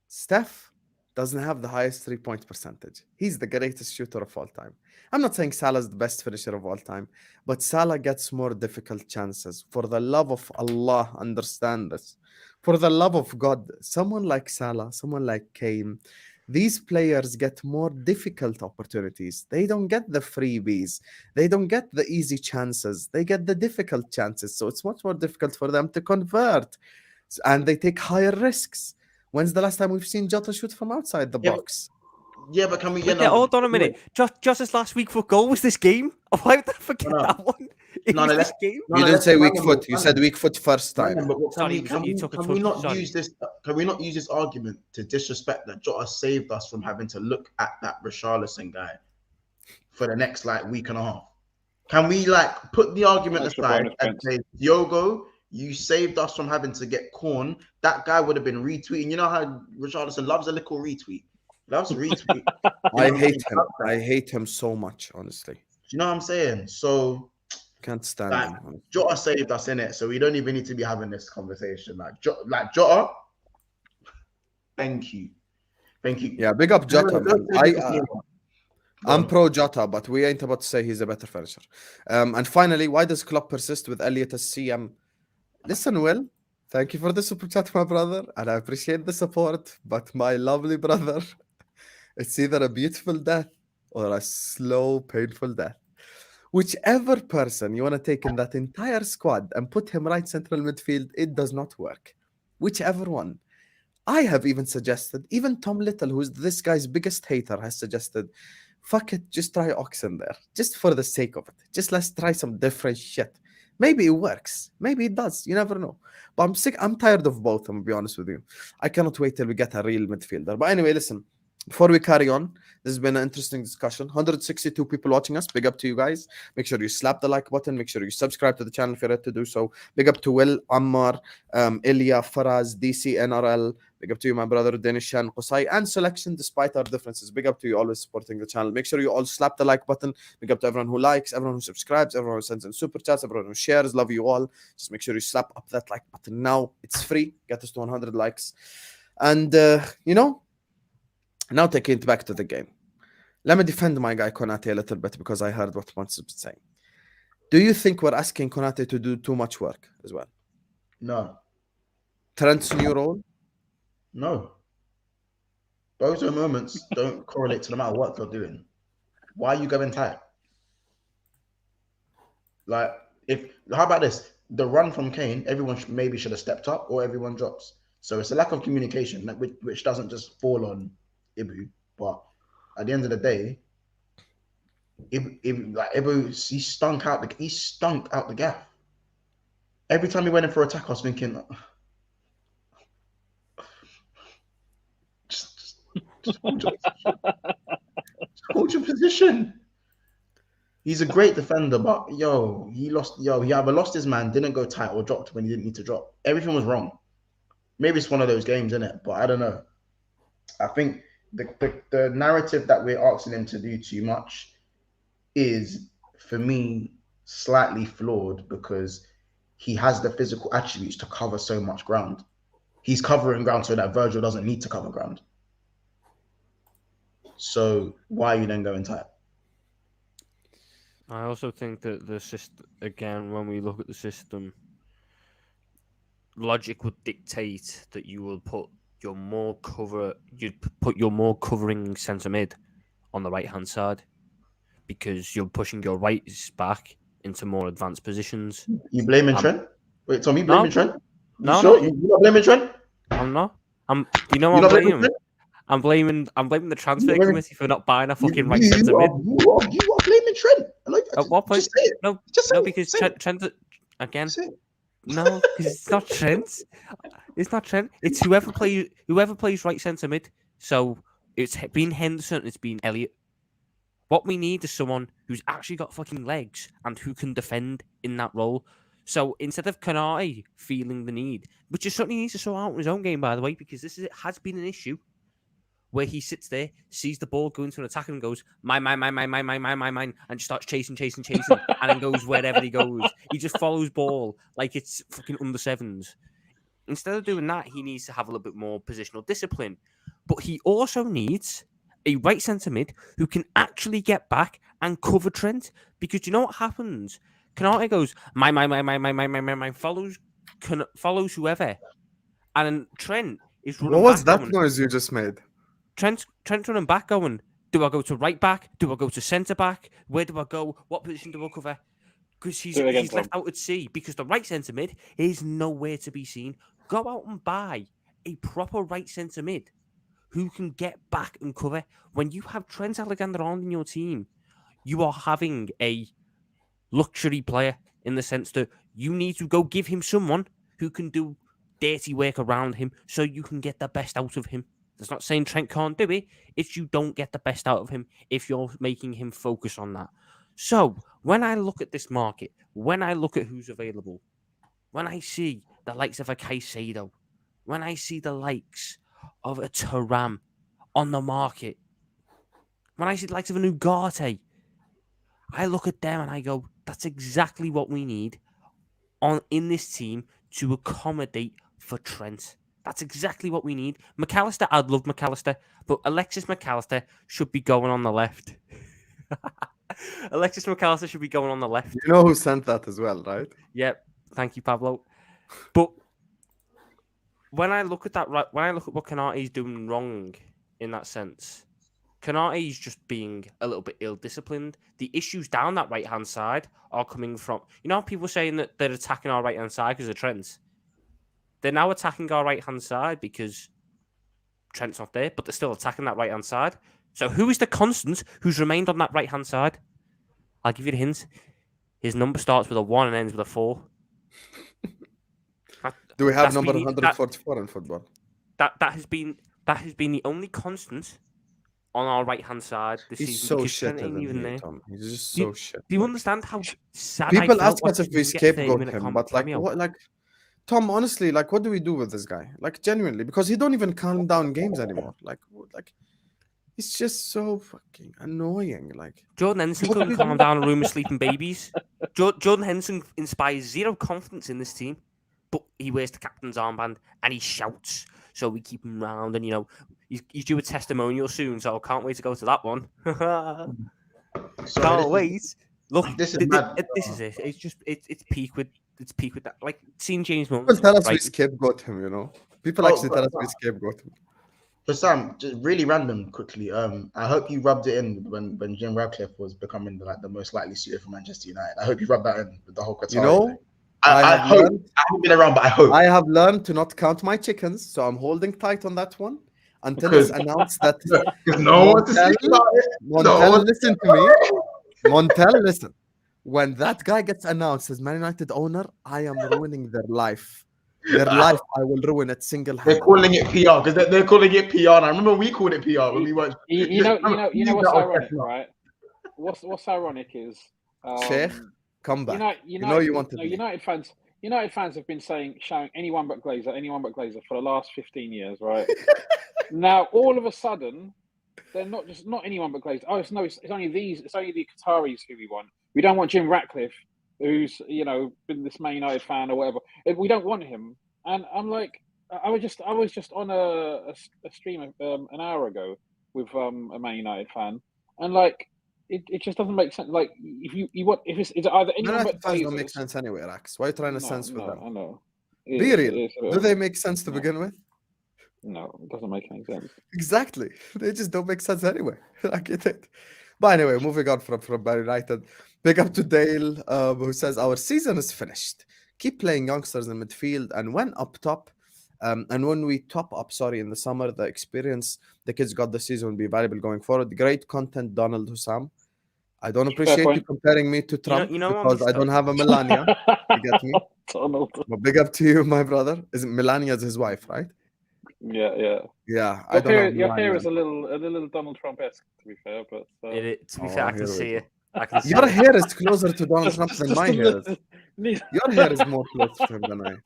Steph doesn't have the highest 3-point percentage. He's the greatest shooter of all time. I'm not saying Salah's the best finisher of all time, but Salah gets more difficult chances. For the love of Allah, understand this. For the love of God, someone like Salah, someone like Kane, these players get more difficult opportunities. They don't get the freebies. They don't get the easy chances. They get the difficult chances. So it's much more difficult for them to convert. And they take higher risks. When's the last time we've seen Jota shoot from outside the box? Yeah, but can we But hold on a minute. Just his last week for goal was this game. Why would I forget that one? It was this game. You didn't say weak foot. You said weak foot first time. Can we not use this argument to disrespect that Jota saved us from having to look at that Richarlison guy for the next week and a half? Can we put the argument aside and say, Diogo, you saved us from having to get corn? That guy would have been retweeting. You know how Richarlison loves a little retweet. Loves a retweet. I hate him. I hate him so much, honestly. You know what I'm saying? So can't stand him. Jota saved us in it, so we don't even need to be having this conversation. Jota, thank you. Yeah, big up Jota, man. I'm pro Jota, but we ain't about to say he's a better finisher. And finally, why does Klopp persist with Elliot as CM? Listen, Will, thank you for the super chat, my brother, and I appreciate the support. But my lovely brother, it's either a beautiful death or a slow, painful death. Whichever person you want to take in that entire squad and put him right central midfield, it does not work. Whichever one. I have even suggested, even Tom Little, who's this guy's biggest hater, has suggested, fuck it, just try Oxen there. Just for the sake of it. Just let's try some different shit. Maybe it works. Maybe it does. You never know. But I'm tired of both, I'm going to be honest with you. I cannot wait till we get a real midfielder. But anyway, listen. Before we carry on, this has been an interesting discussion. 162 people watching us. Big up to you guys. Make sure you slap the like button. Make sure you subscribe to the channel if you're ready to do so. Big up to Will, Ammar, Ilya, Faraz, DC, NRL. Big up to you, my brother, Denishan, Qusay, and Selection, despite our differences. Big up to you, always supporting the channel. Make sure you all slap the like button. Big up to everyone who likes, everyone who subscribes, everyone who sends in super chats, everyone who shares. Love you all. Just make sure you slap up that like button now. It's free. Get us to 100 likes. And, now taking it back to the game. Let me defend my guy Konate a little bit because I heard what Mons was saying. Do you think we're asking Konate to do too much work as well? No. Trent's new role? No. Those moments don't correlate to the amount of work you're doing. Why are you going tight? How about this? The run from Kane, everyone maybe should have stepped up, or everyone drops. So it's a lack of communication, which doesn't just fall on Ibu, but at the end of the day, Ibu, he stunk out the gaff. Every time he went in for attack, I was thinking, just hold your position. Just hold your position. He's a great defender, but he either lost his man, didn't go tight, or dropped when he didn't need to drop. Everything was wrong. Maybe it's one of those games, isn't it? But I don't know. I think the narrative that we're asking him to do too much is, for me, slightly flawed because he has the physical attributes to cover so much ground. He's covering ground so that Virgil doesn't need to cover ground. So why are you then going tight? I also think that the system, again, when we look at the system, logic would dictate that you will put your more covering centre mid on the right hand side because you're pushing your right back into more advanced positions. You blaming Trent? Wait, Tom, you blaming Trent? No, sure? You're not blaming Trent? I'm not. You know what I'm blaming? I'm blaming the transfer committee for not buying a fucking right centre mid. You are blaming Trent. At what point? Just say it. No, because Trent again. No, because it's not Trent. It's not Trent. It's whoever plays right centre mid. So it's been Henderson. It's been Elliott. What we need is someone who's actually got fucking legs and who can defend in that role. So instead of Konate feeling the need, which is something he needs to sort out in his own game, by the way, because has been an issue where he sits there, sees the ball go into an attack and goes, mine, and just starts chasing, and then goes wherever he goes. He just follows ball like it's fucking under sevens. Instead of doing that, he needs to have a little bit more positional discipline. But he also needs a right centre mid who can actually get back and cover Trent. Because you know what happens? Konate goes, mine, follows whoever. And then Trent is running back. What was that noise you just made? Trent's running back going, do I go to right back? Do I go to centre back? Where do I go? What position do I cover? Because he's left out at sea because the right centre mid is nowhere to be seen. Go out and buy a proper right centre mid who can get back and cover. When you have Trent Alexander-Arnold in your team, you are having a luxury player in the sense that you need to go give him someone who can do dirty work around him so you can get the best out of him. That's not saying Trent can't do it. It's you don't get the best out of him if you're making him focus on that. So when I look at this market, when I look at who's available, when I see the likes of a Caicedo, when I see the likes of a Thuram on the market, when I see the likes of a Ugarte, I look at them and I go, that's exactly what we need in this team to accommodate for Trent. That's exactly what we need. McAllister, I'd love McAllister, but Alexis McAllister should be going on the left. Alexis McAllister should be going on the left. You know who sent that as well, right? Yep. Thank you, Pablo. But when I look at what Konate is doing wrong in that sense, Konate is just being a little bit ill-disciplined. The issues down that right-hand side are coming from... You know how people saying that they're attacking our right-hand side because of Trent? They're now attacking our right-hand side because Trent's not there, but they're still attacking that right-hand side. So who is the constant who's remained on that right-hand side? I'll give you the hint. His number starts with a 1 and ends with a 4. Do we have number 144 in football? That has been the only constant on our right-hand side this He's season. So shit ain't even there. Tom. He's just so shit. Do you understand how sad people I ask us if we scapegoat him, but like what, like Tom, honestly, like what do we do with this guy? Like genuinely, because he don't even calm down games anymore. Like he's just so fucking annoying. Like Jordan Henderson couldn't calm down a room of sleeping babies. Jordan Henderson inspires zero confidence in this team, but he wears the captain's armband and he shouts. So we keep him round, and you know he's due a testimonial soon. So I can't wait to go to that one. Can't wait. Look, this is it. It's just it's peak with that. Like seeing James Milner. People tell us we scapegoat him. You know, people actually tell us we scapegoat him. So Sam, just really random, quickly. I hope you rubbed it in when Jim Radcliffe was becoming the most likely suitor for Manchester United. I hope you rubbed that in with the whole Qatar. You know, I hope. I haven't been around, but I hope. I have learned to not count my chickens, so I'm holding tight on that one until it's announced that. Because no one to speak about it. Montel, listen to me. Montel, listen. When that guy gets announced as Man United owner, I am ruining their life. Their life, I will ruin it single-handedly. They're calling it PR because they're calling it PR. And I remember we called it PR when we weren't. You know what's ironic, right? What's ironic is Sheikh, come back. You wanted me. United fans have been showing anyone but Glazer for the last 15 years, right? Now all of a sudden, they're not anyone but Glazer. Oh, it's only the Qataris who we want. We don't want Jim Ratcliffe, who's been this Man United fan or whatever. We don't want him. And I'm like, I was just on a stream an hour ago with a Man United fan, and like it just doesn't make sense. Like if it's either anyone but fans don't make sense anyway, Rax. Why are you trying to sense with them? I know. Be real. Do they make sense to begin with? No, it doesn't make any sense. Exactly. They just don't make sense anyway. I get it. But anyway, moving on from Man United. Big up to Dale, who says, our season is finished. Keep playing youngsters in midfield. And when up top, and when we top up, in the summer, the experience the kids got this season will be valuable going forward. Great content, Donald Hussam. I don't appreciate you comparing me to Trump because I don't have a Melania. You get me? Donald. Well, big up to you, my brother. Is it Melania's his wife, right? Yeah. Your hair is a little Donald Trump-esque, to be fair, but to be fair, I can see it. Your hair is closer to Donald Trump than my hair is. Your hair is more close to him than I.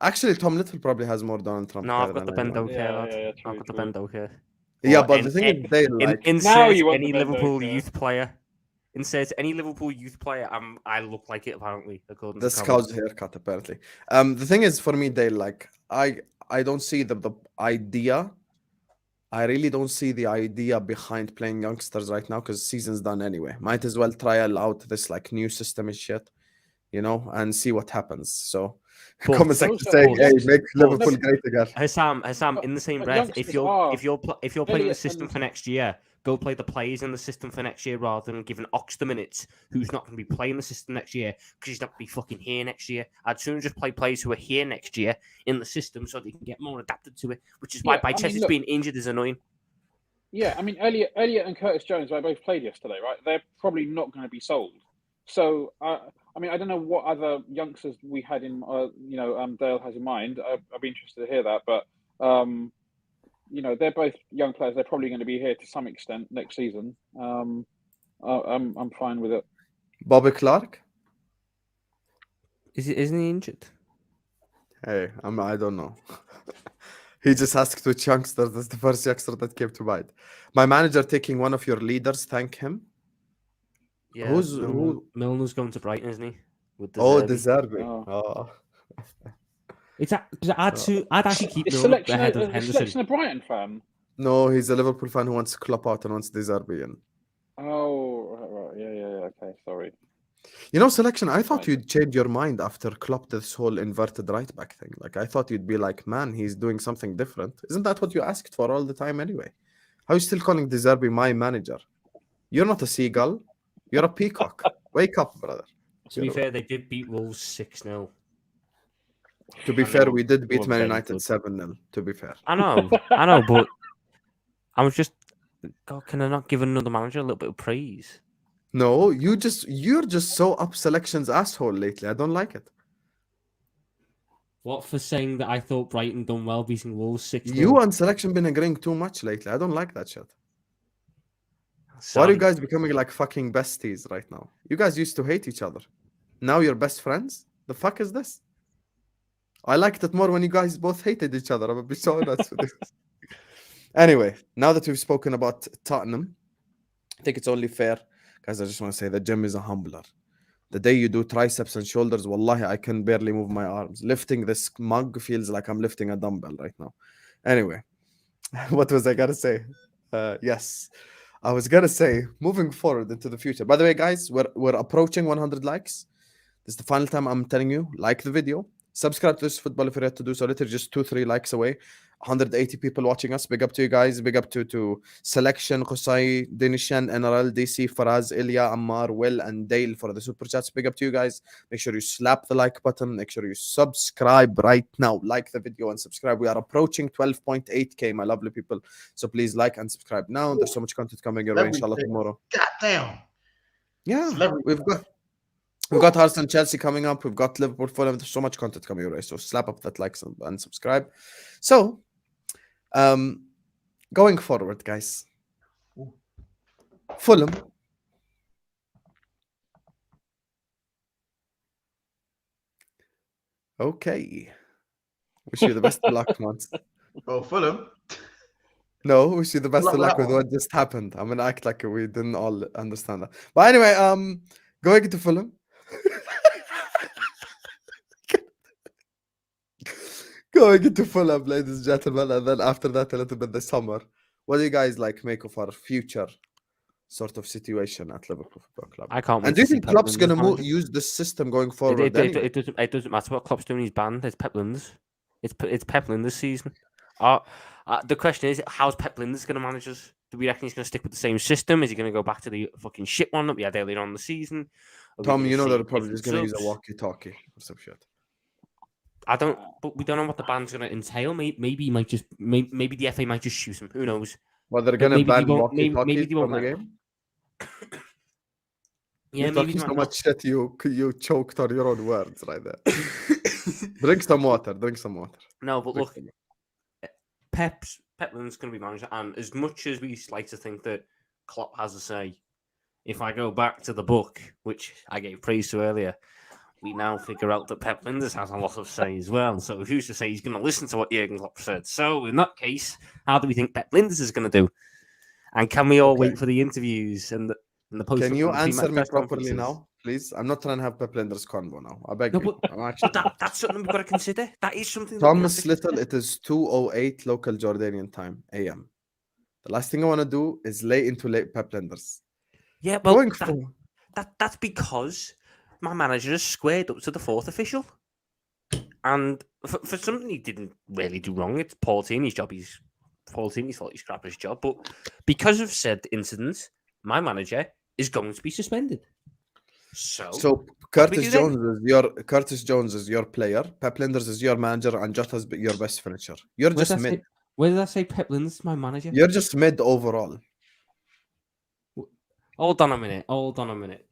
Actually, Tom Little probably has more Donald Trump. No, I've got the Bendo hair. I've got the Bendo hair. Yeah, but the thing is, they like insert any Liverpool youth player. Insert any Liverpool youth player. I look like it apparently. According the to scout's haircut apparently. The thing is, for me, they like I don't see the idea. I really don't see the idea behind playing youngsters right now because season's done anyway. Might as well trial out this like new system and shit, and see what happens. So comment section saying, "Hey, make Liverpool great again." Hassam, in the same breath, if you're playing the system for next year, go play the players in the system for next year rather than giving Ox the minutes, who's not going to be playing the system next year because he's not going to be fucking here next year. I'd sooner just play players who are here next year in the system so they can get more adapted to it, which is why Bajcetic being injured is annoying. Yeah, I mean, Elliot and Curtis Jones, they both played yesterday, right? They're probably not going to be sold. So, I don't know what other youngsters we had in, Dale has in mind. I'd be interested to hear that, but they're both young players. They're probably going to be here to some extent next season. I'm fine with it. Bobby Clark? Isn't he injured? Hey, I don't know. He just asked which youngster. That's the first youngster that came to mind. My manager taking one of your leaders. Thank him. Yeah, Milner's going to Brighton, isn't he? With De Zerbi. Oh. I'd actually keep Milner ahead of Henderson. Selection a Brighton fan? No, he's a Liverpool fan who wants Klopp out and wants De Zerbi in. Oh, right. Yeah. Okay, sorry. Selection, I thought you'd change your mind after Klopp this whole inverted right back thing. Like, I thought you'd be like, man, he's doing something different. Isn't that what you asked for all the time anyway? How are you still calling De Zerbi my manager? You're not a seagull. You're a peacock. Wake up, brother. To be fair, they did beat Wolves 6-0. To be fair, we did beat Man United 7-0, to be fair. I know, but I was just... God, can I not give another manager a little bit of praise? No, you're just so up Selection's asshole lately. I don't like it. What, for saying that I thought Brighton done well beating Wolves 6-0? You and Selection been agreeing too much lately. I don't like that shit. Why are you guys becoming like fucking besties right now? You guys used to hate each other. Now you're best friends? The fuck is this? I liked it more when you guys both hated each other. I'm a bit so nuts with this. Anyway, now that we've spoken about Tottenham, I think it's only fair. Guys, I just want to say the gym is a humbler. The day you do triceps and shoulders, wallahi, I can barely move my arms. Lifting this mug feels like I'm lifting a dumbbell right now. Anyway, what was I going to say? Yes. I was going to say, moving forward into the future. By the way, guys, we're approaching 100 likes. This is the final time I'm telling you, like the video. Subscribe to this football if you're yet to do so. Literally just 2-3 likes away. 180 people watching us. Big up to you guys. Big up to Selection, Qusay, Dinishan, NRL, DC, Faraz, Ilya, Ammar, Will, and Dale for the super chats. Big up to you guys. Make sure you slap the like button. Make sure you subscribe right now. Like the video and subscribe. We are approaching 12.8k, my lovely people. So please like and subscribe now. There's so much content coming your way, inshallah, tomorrow. Goddamn. Yeah, we've got Arsenal, Chelsea coming up. We've got Liverpool, Fulham. There's so much content coming your way. So slap up that like and subscribe. So, going forward, guys. Fulham. Okay. Wish you the best of luck, man. Oh, Fulham. No, wish you the best of luck with what just happened. I'm gonna act like we didn't all understand that. But anyway, going into Fulham. Going into Fulham, ladies and gentlemen, and then after that, a little bit the summer. What do you guys make of our future sort of situation at Liverpool Football Club? I can't wait. And do you think Klopp's going to use this system going forward? It doesn't matter what Klopp's doing. He's banned. It's Pep Linders. It's Pep Linders season. The question is, how's Pep Linders going to manage us? Do we reckon he's going to stick with the same system? Is he going to go back to the fucking shit one that we had earlier on in the season? Tom, you know that probably is going to use a walkie-talkie or some shit. But we don't know what the ban's going to entail. Maybe he might just, maybe the FA might just shoot him. Who knows? Well, they're going to ban walkie-talkies from the game. Yeah, you're talking so much shit. You choked on your own words right there. Drink some water. No, but look, Pep Linders going to be manager, and as much as we like to think that Klopp has a say, if I go back to the book, which I gave praise to earlier, we now figure out that Pep Linders has a lot of say as well. So who's to say he's going to listen to what Jurgen Klopp said? So in that case, how do we think Pep Linders is going to do? And can we all wait for the interviews and the post? Can you answer me properly now, please? I'm not trying to have Pep Linders convo now. I beg you. But that's something we've got to consider. That is something. Thomas Little, it is 2:08 local Jordanian time, AM. The last thing I want to do is lay into Pep Linders. Yeah, well, that's because my manager has squared up to the fourth official. And for something he didn't really do wrong, it's Paul Tierney's job. Paul Tierney's fault he scrapped his job. But because of said incident, my manager is going to be suspended. So Curtis Jones is your player, Pep Linders is your manager, and Jota's your best finisher. You're just mid. Where did I say Pep Linders is my manager? You're just mid overall. Hold on a minute.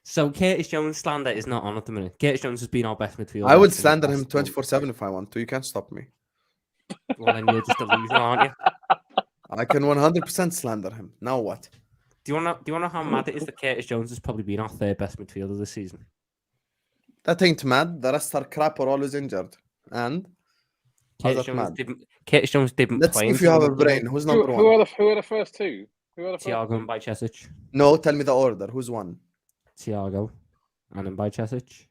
So Curtis Jones slander is not on at the minute. Curtis Jones has been our best midfielder. I would slander him 24/7 if I want to. You can't stop me. Well, then you're just delusional, aren't you? I can 100% slander him. Now what? Do you want to know how mad it is that Curtis Jones has probably been our third best midfielder this season? That ain't mad. The rest are crap or always injured. And Curtis Jones didn't Let's play. See if you have a brain. Who's number one? Who are the first two? Thiago and Bajcetic. No, tell me the order. Who's one? Thiago and then Bajcetic.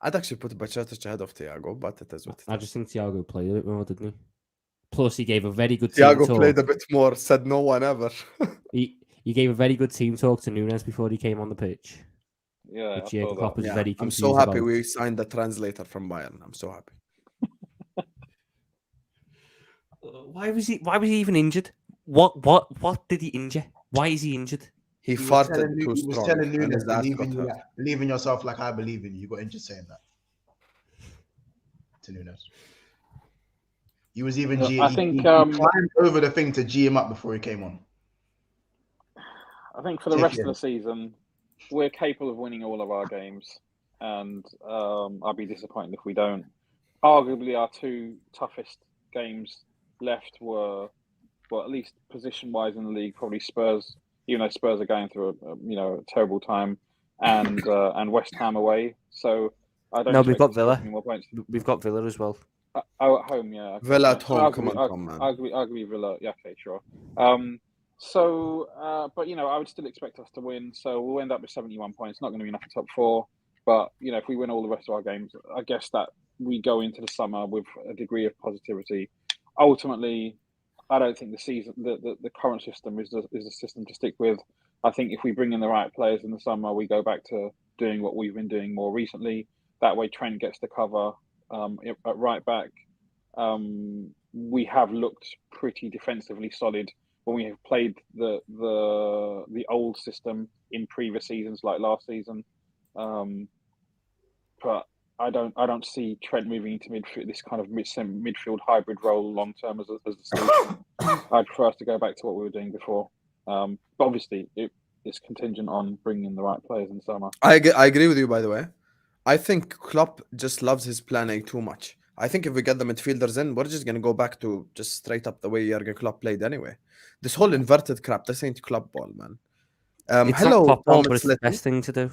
I'd actually put Bajcetic ahead of Thiago, but it is what it is. I just think Thiago played a bit more, didn't he? Plus, he gave a very good Thiago team talk. played a bit more, said no one ever. he gave a very good team talk to Nunez before he came on the pitch. Yeah, which Jurgen Klopp was very confused. I'm so happy about. we signed the translator from Bayern. I'm so happy. Why was he even injured? What did he injure? Why is he injured? He farted too strong. He was telling Nunez, believe in yourself like I believe in you. You got injured saying that to Nunez. He was even he climbed over the thing to G him up before he came on. I think for the rest of the season, we're capable of winning all of our games, and I'd be disappointed if we don't. Arguably, our two toughest games left were, well, at least position-wise in the league, probably Spurs. Even though Spurs are going through a terrible time, and West Ham away. So I don't. No, we've got Villa. We've got Villa as well. At home, yeah. Okay. Villa at home. Come on, man. Arguably Villa. Yeah, okay, sure. But I would still expect us to win. So we'll end up with 71 points. Not going to be enough for top four. But if we win all the rest of our games, I guess that we go into the summer with a degree of positivity. Ultimately, I don't think the current system is the system to stick with. I think if we bring in the right players in the summer, we go back to doing what we've been doing more recently. That way, Trent gets the cover at right back. we have looked pretty defensively solid when we have played the old system in previous seasons, like last season. But I don't see Trent moving into midfield, this kind of midfield hybrid role long term as a solution. I'd prefer us to go back to what we were doing before. But obviously, it's contingent on bringing in the right players in summer. I agree with you, by the way. I think Klopp just loves his plan A too much. I think if we get the midfielders in, we're just going to go back to just straight up the way Jurgen Klopp played anyway. This whole inverted crap, this ain't Klopp ball, man. It's hello, not football, but Thomas it's the Little. best thing to do.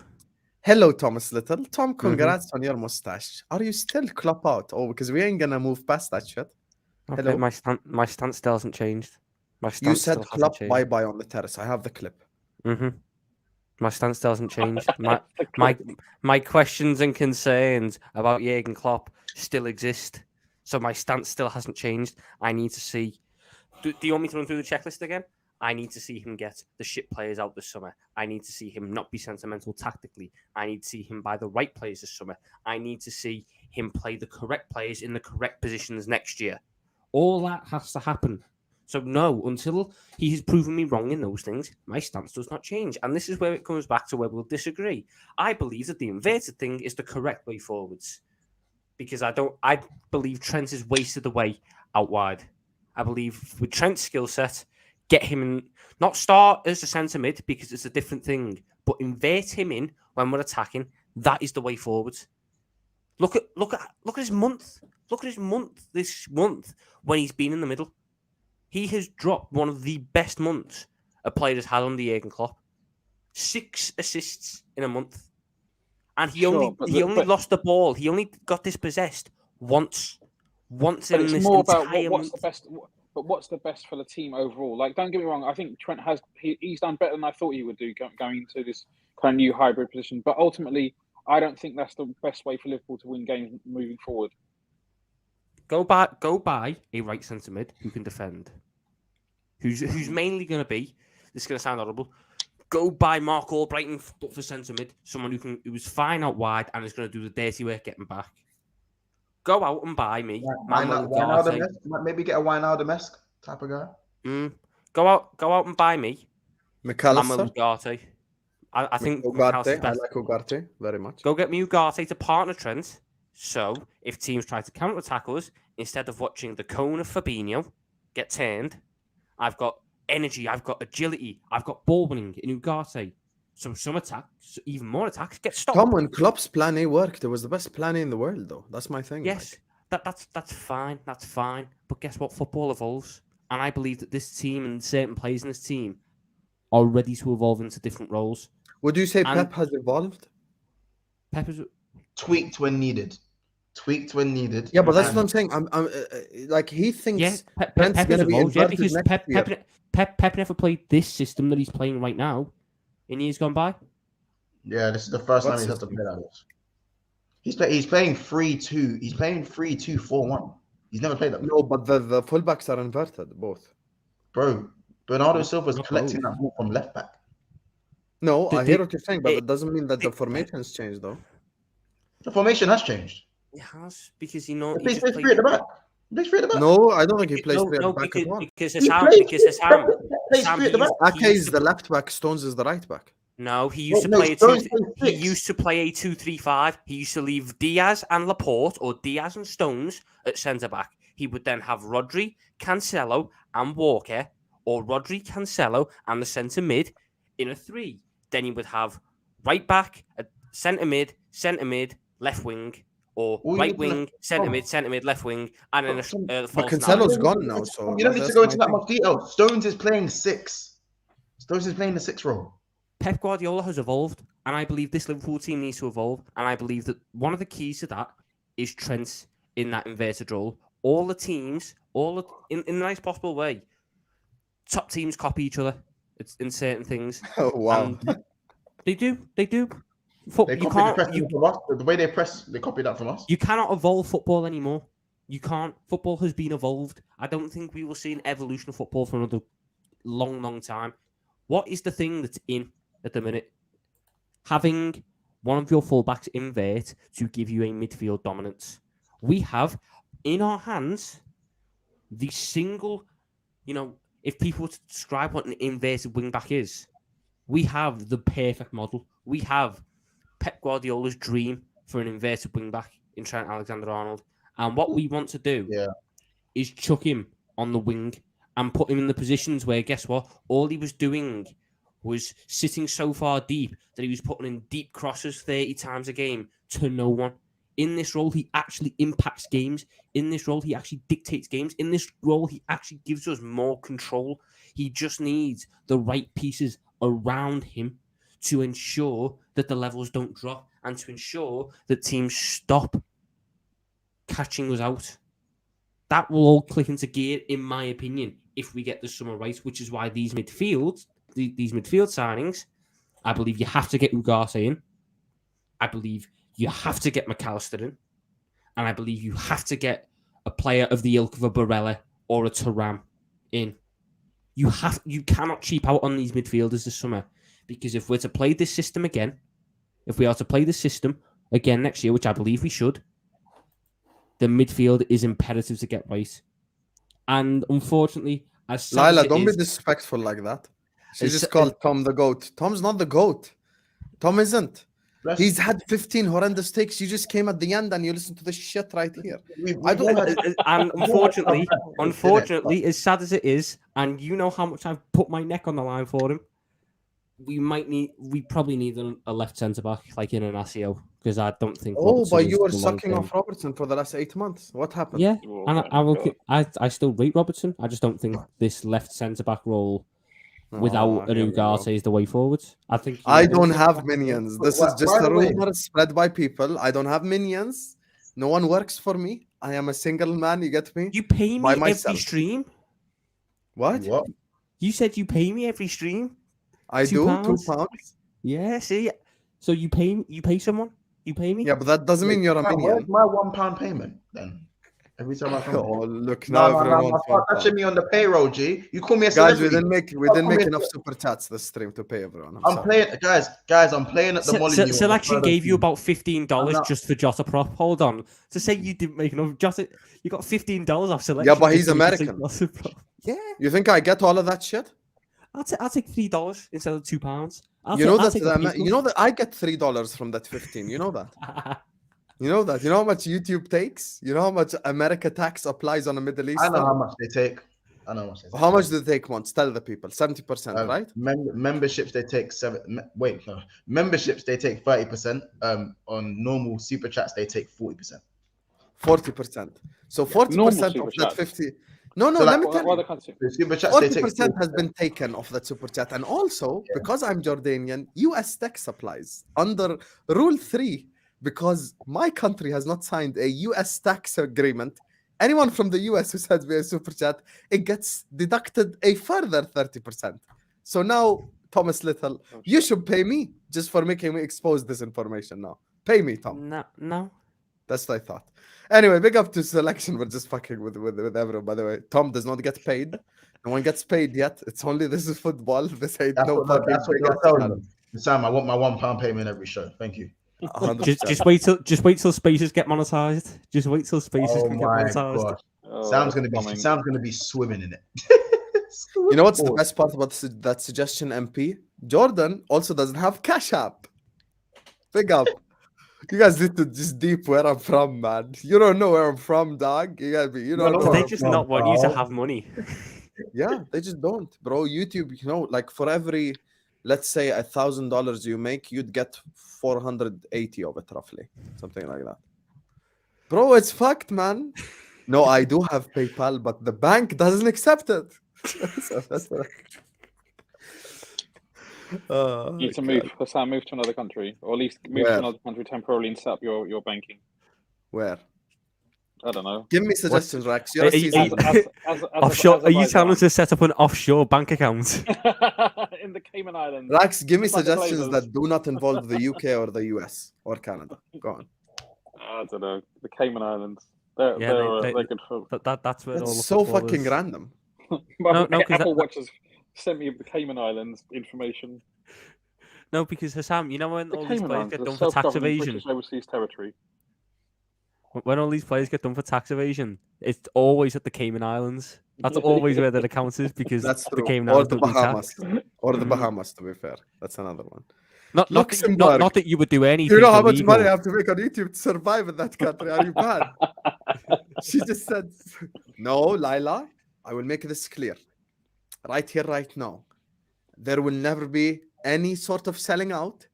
Hello, Thomas Little. Tom, congrats on your mustache. Are you still Klopp out? Oh, because we ain't going to move past that shit. Okay, Hello. my stance still hasn't changed. You said Klopp bye-bye on the terrace. I have the clip. My stance still hasn't changed. My questions and concerns about Jurgen Klopp still exist. So my stance still hasn't changed. I need to see... Do you want me to run through the checklist again? I need to see him get the shit players out this summer. I need to see him not be sentimental tactically. I need to see him buy the right players this summer. I need to see him play the correct players in the correct positions next year. All that has to happen. So no, until he has proven me wrong in those things, my stance does not change. And this is where it comes back to where we'll disagree. I believe that the inverted thing is the correct way forwards. Because I believe Trent is wasted away out wide. I believe with Trent's skill set, get him in, not start as a centre mid because it's a different thing, but invert him in when we're attacking. That is the way forwards. Look at his month. Look at his month this month when he's been in the middle. He has dropped one of the best months a player has had under Jurgen Klopp. 6 assists in a month. And he only lost the ball. He only got dispossessed once. Once in this entire month. What's the best for the team overall? Like, don't get me wrong. I think Trent he's done better than I thought he would do going into this kind of new hybrid position. But ultimately, I don't think that's the best way for Liverpool to win games moving forward. Go buy a right centre mid who can defend. Who's mainly going to be, this is going to sound horrible, go buy Mark Albrighton for centre mid, someone who's fine out wide and is going to do the dirty work getting back. Go out and buy me. Maybe get a Wijnaldum-esque type of guy. Go out and buy me. McAllister. Ugarte. I think Ugarte. I like Ugarte very much. Go get me Ugarte to partner Trent. So if teams try to counter-attack us, instead of watching the cone of Fabinho get turned, I've got energy, I've got agility, I've got ball winning in Ugarte. So some attacks, even more attacks, get stopped. Tom, when Klopp's plan A worked, it was the best plan A in the world, though. That's my thing. Yes, that's fine. That's fine. But guess what? Football evolves. And I believe that this team and certain players in this team are ready to evolve into different roles. Would you say Pep has evolved? Pep is... Tweaked when needed. Yeah, but that's what I'm saying. I'm like, he thinks Pep's going to be inverted because Pep never played this system that he's playing right now in years gone by. Yeah, this is the first time he's had to play like this. He's playing 3-2. He's playing 3-2-4-1. He's never played that. No, but the fullbacks are inverted, both. Bro, Bernardo Silva's collecting that ball from left back. No, I hear what you're saying, but it doesn't mean that the formation has changed, though. The formation has changed. It has, because he plays 3 at the back. No, I don't think he plays 3 at the back at all. Because his Sam. Ake is the left back, Stones is the right back. No, he used to play a 2-3-5. He used to leave Diaz and Laporte or Diaz and Stones at centre back. He would then have Rodri, Cancelo, and Walker, or Rodri, Cancelo, and the centre mid in a 3. Then he would have right back, centre mid, left wing, or right wing, centre mid, left wing, and then a false But Cancelo's gone now, so you don't need to go into that much detail. Stones is playing 6. Stones is playing the 6 role. Pep Guardiola has evolved, and I believe this Liverpool team needs to evolve, and I believe that one of the keys to that is Trent in that inverted role. All the teams, in the nice possible way, top teams copy each other in certain things. Oh, wow. They do. They copy the way they press, they copy that from us. You cannot evolve football anymore. You can't. Football has been evolved. I don't think we will see an evolution of football for another long time. What is the thing that's in at the minute? Having one of your fullbacks invert to give you a midfield dominance. We have in our hands, the single, if people were to describe what an inverted wing back is, we have the perfect model. We have Pep Guardiola's dream for an inverted wing back in Trent Alexander-Arnold. And what we want to do is chuck him on the wing and put him in the positions where, guess what? All he was doing was sitting so far deep that he was putting in deep crosses 30 times a game to no one. In this role, he actually impacts games. In this role, he actually dictates games. In this role, he actually gives us more control. He just needs the right pieces around him to ensure that the levels don't drop and to ensure that teams stop catching us out. That will all click into gear, in my opinion, if we get the summer right, which is why these midfield signings, I believe you have to get Ugarte in. I believe you have to get McAllister in. And I believe you have to get a player of the ilk of a Barella or a Thuram in. You cannot cheap out on these midfielders this summer, because if we're to play this system again, if we are to play this system again next year, which I believe we should, the midfield is imperative to get right. And unfortunately, as sad Lila, as it don't is, be disrespectful like that. She It's- just called Tom the GOAT. Tom's not the GOAT. Tom isn't. He's had 15 horrendous takes. You just came at the end and you listened to this shit right here. I don't. and unfortunately, as sad as it is, and you know how much I've put my neck on the line for him, we probably need a left centre back like in an ASIO, because I don't think. Oh, Robertson but is you were the sucking long-term. off Robertson for the last 8 months. What happened? Yeah, Oh and my God. I still rate Robertson. I just don't think this left centre back role Oh, without an here we go. Ugarte is the way forward. I think I don't have minions. This is just By a the way- rumor spread by people. I don't have minions. No one works for me. I am a single man. You get me? You pay me By every myself. stream. What? What? You said you pay me every stream. I £2? do. £2. Yeah, see. So you pay someone. You pay me. Yeah, but that doesn't mean you're a Where's minion. my £1 payment then? Every time I come. Oh, look now, No, everyone wants start £1. touching me on the payroll, G. You call me a Guys, celebrity. we didn't make Come enough here. super chats this stream to pay everyone. I'm I'm sorry. playing, guys. I'm playing at the Molyneux. Selection gave you about $15 I'm not- just for Jota prop. Hold on. To say you didn't make enough Jota, you got $15 off Selection. Yeah, but just he's so you could take American. Jota prop. Yeah, You think I get all of that shit? I'll take $3 instead of £2. You know that I get $3 from that 15. You know that. You know that. You know how much YouTube takes. You know how much America tax applies on a Middle East. I know how much they take. How much do they take once? Tell the people. 70%, right? Memberships they take memberships they take 30%. On normal super chats they take 40%. 40%. So 40% of that 50. No, So let me What tell you. other country? The super chats they take 40% has been taken off that super chat. And also, because I'm Jordanian, US tax applies under Rule 3, because my country has not signed a US tax agreement. Anyone from the US who sends me a super chat, it gets deducted a further 30%. So now, Thomas Little, you should pay me just for making me expose this information now. Pay me, Tom. No. That's what I thought. Anyway, big up to Selection. We're just fucking with everyone, by the way. Tom does not get paid. No one gets paid yet. It's only this is football. This ain't That's no what fucking you're telling them. Sam, I want my £1 payment every show. Thank you. 100%. Just wait till Spaces get monetized. Just wait till Spaces Oh can get my monetized. gosh. Oh, Sam's gonna be swimming in it. You know what's the best part about that suggestion, MP? Jordan also doesn't have Cash App. Big up. You guys need to just deep where I'm from, man. You don't know where I'm from, dog. You gotta be, you don't know. They just not want you to have money. Yeah, they just don't, bro. YouTube, like for every, let's say $1,000 you make, you'd get 480 of it, roughly, something like that. Bro, it's fucked, man. No, I do have PayPal, but the bank doesn't accept it. So that's what You need to move, Hassan, move to another country, or at least move Where? to another country temporarily and set up your banking. Where? I don't know. Give me suggestions, Rex. You're Are a you- seasoned man. Offshore? Are you telling us to set up an offshore bank account? in the Cayman Islands? Rex, give me Just like the suggestions Glazers. that do not involve the UK or the US or Canada. Go on. I don't know. The Cayman Islands. They're Yeah, they're good for. That's where all the That's so football fucking is. random. My No, 'cause Apple Watch has sent me the Cayman Islands information. No, because Hassan, you know when The all these Cayman players Islands, get the done for tax self-governing evasion? British overseas territory. When all these players get done for tax evasion, it's always at the Cayman Islands. That's always where their account is because That's the true. Cayman Or Islands the don't do Bahamas. tax. Or the Bahamas, to be fair. That's another one. Not Luxembourg. that you would do anything You know how much illegal. money I have to make on YouTube to survive in that country? Are you bad? She just said, no, Laila, I will make this clear. Right here, right now. There will never be any sort of selling out.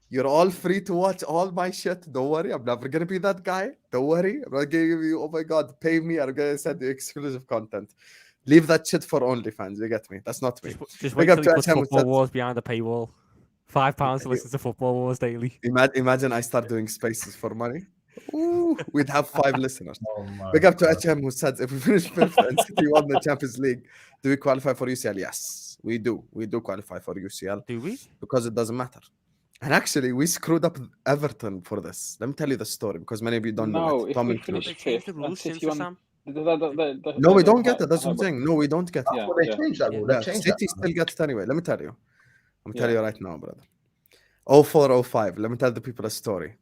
You're all free to watch all my shit. Don't worry. I'm never going to be that guy. Don't worry. I'm not going to give you, oh my God, pay me. I'm going to send you exclusive content. Leave that shit for OnlyFans. You get me? That's not me. Just Big wait up till to he puts HM who Football said- Wars behind the paywall. £5 to listen to Football Wars daily. Imagine I start doing spaces for money. Ooh, we'd have 5 listeners. Oh my Big up to God. HM who said, if we finish 5th and City won the Champions League, do we qualify for UCL? Yes, we do. We do qualify for UCL Do we? because it doesn't matter. And actually, we screwed up Everton for this. Let me tell you the story because many of you don't know No, it. if Tom we included. finish They changed the fifth, rules City since won. Sam. No, we don't get it. That's what I'm saying. No, we don't get it. Yeah. Oh, they changed that rule. Yeah, They've changed City that. still gets it anyway. Let me tell you. I'm Yeah. telling you right now, brother. 0405. Let me tell the people a story.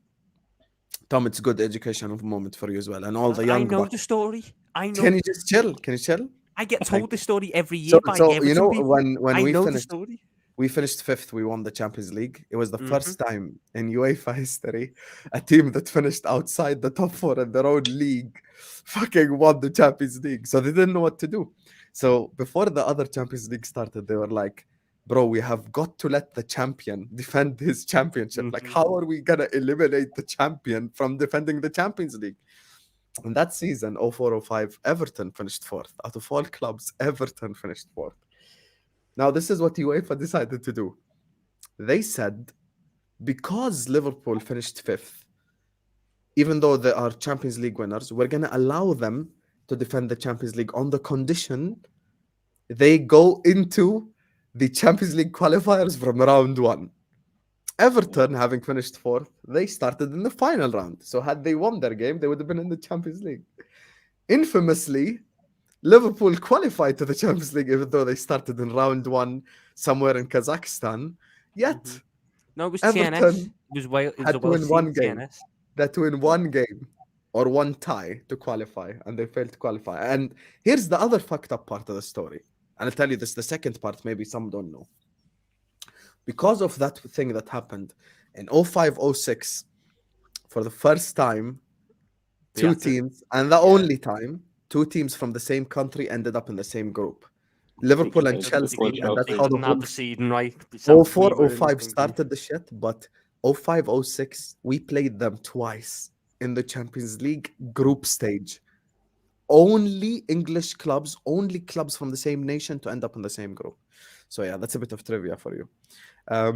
Tom, it's good educational moment for you as well. And all the I young know bucks. the story. I know. Can you just chill? Can you chill? I get Thank told this story every year So, by so Everton you know, people. when I we know the finished, story. we finished 5th, we won the Champions League. It was the first time in UEFA history a team that finished outside the top 4 in their own league fucking won the Champions League. So they didn't know what to do. So before the other Champions League started, they were like, bro, we have got to let the champion defend his championship. Like, how are we going to eliminate the champion from defending the Champions League? And that season, 0405, Everton finished 4th. Out of all clubs, Everton finished 4th. Now, this is what UEFA decided to do. They said, because Liverpool finished 5th, even though they are Champions League winners, we're going to allow them to defend the Champions League on the condition they go into the Champions League qualifiers from round 1. Everton, having finished 4th, they started in the final round. So had they won their game, they would have been in the Champions League. Infamously, Liverpool qualified to the Champions League, even though they started in round 1 somewhere in Kazakhstan. Yet, No, it was Everton TNS. It was Wales. It was had a to win Welsh one team, game. TNS. They had to win one game or one tie to qualify, and they failed to qualify. And here's the other fucked up part of the story. And I'll tell you this, the second part, maybe some don't know. Because of that thing that happened in 05-06, for the first time, two teams, and the only time, 2 teams from the same country ended up in the same group. Liverpool and Chelsea, and that's how the Not whole the seeding right. 04-05 started the shit, but 05-06, we played them twice in the Champions League group stage. Only English clubs, only clubs from the same nation to end up in the same group. So yeah, that's a bit of trivia for you.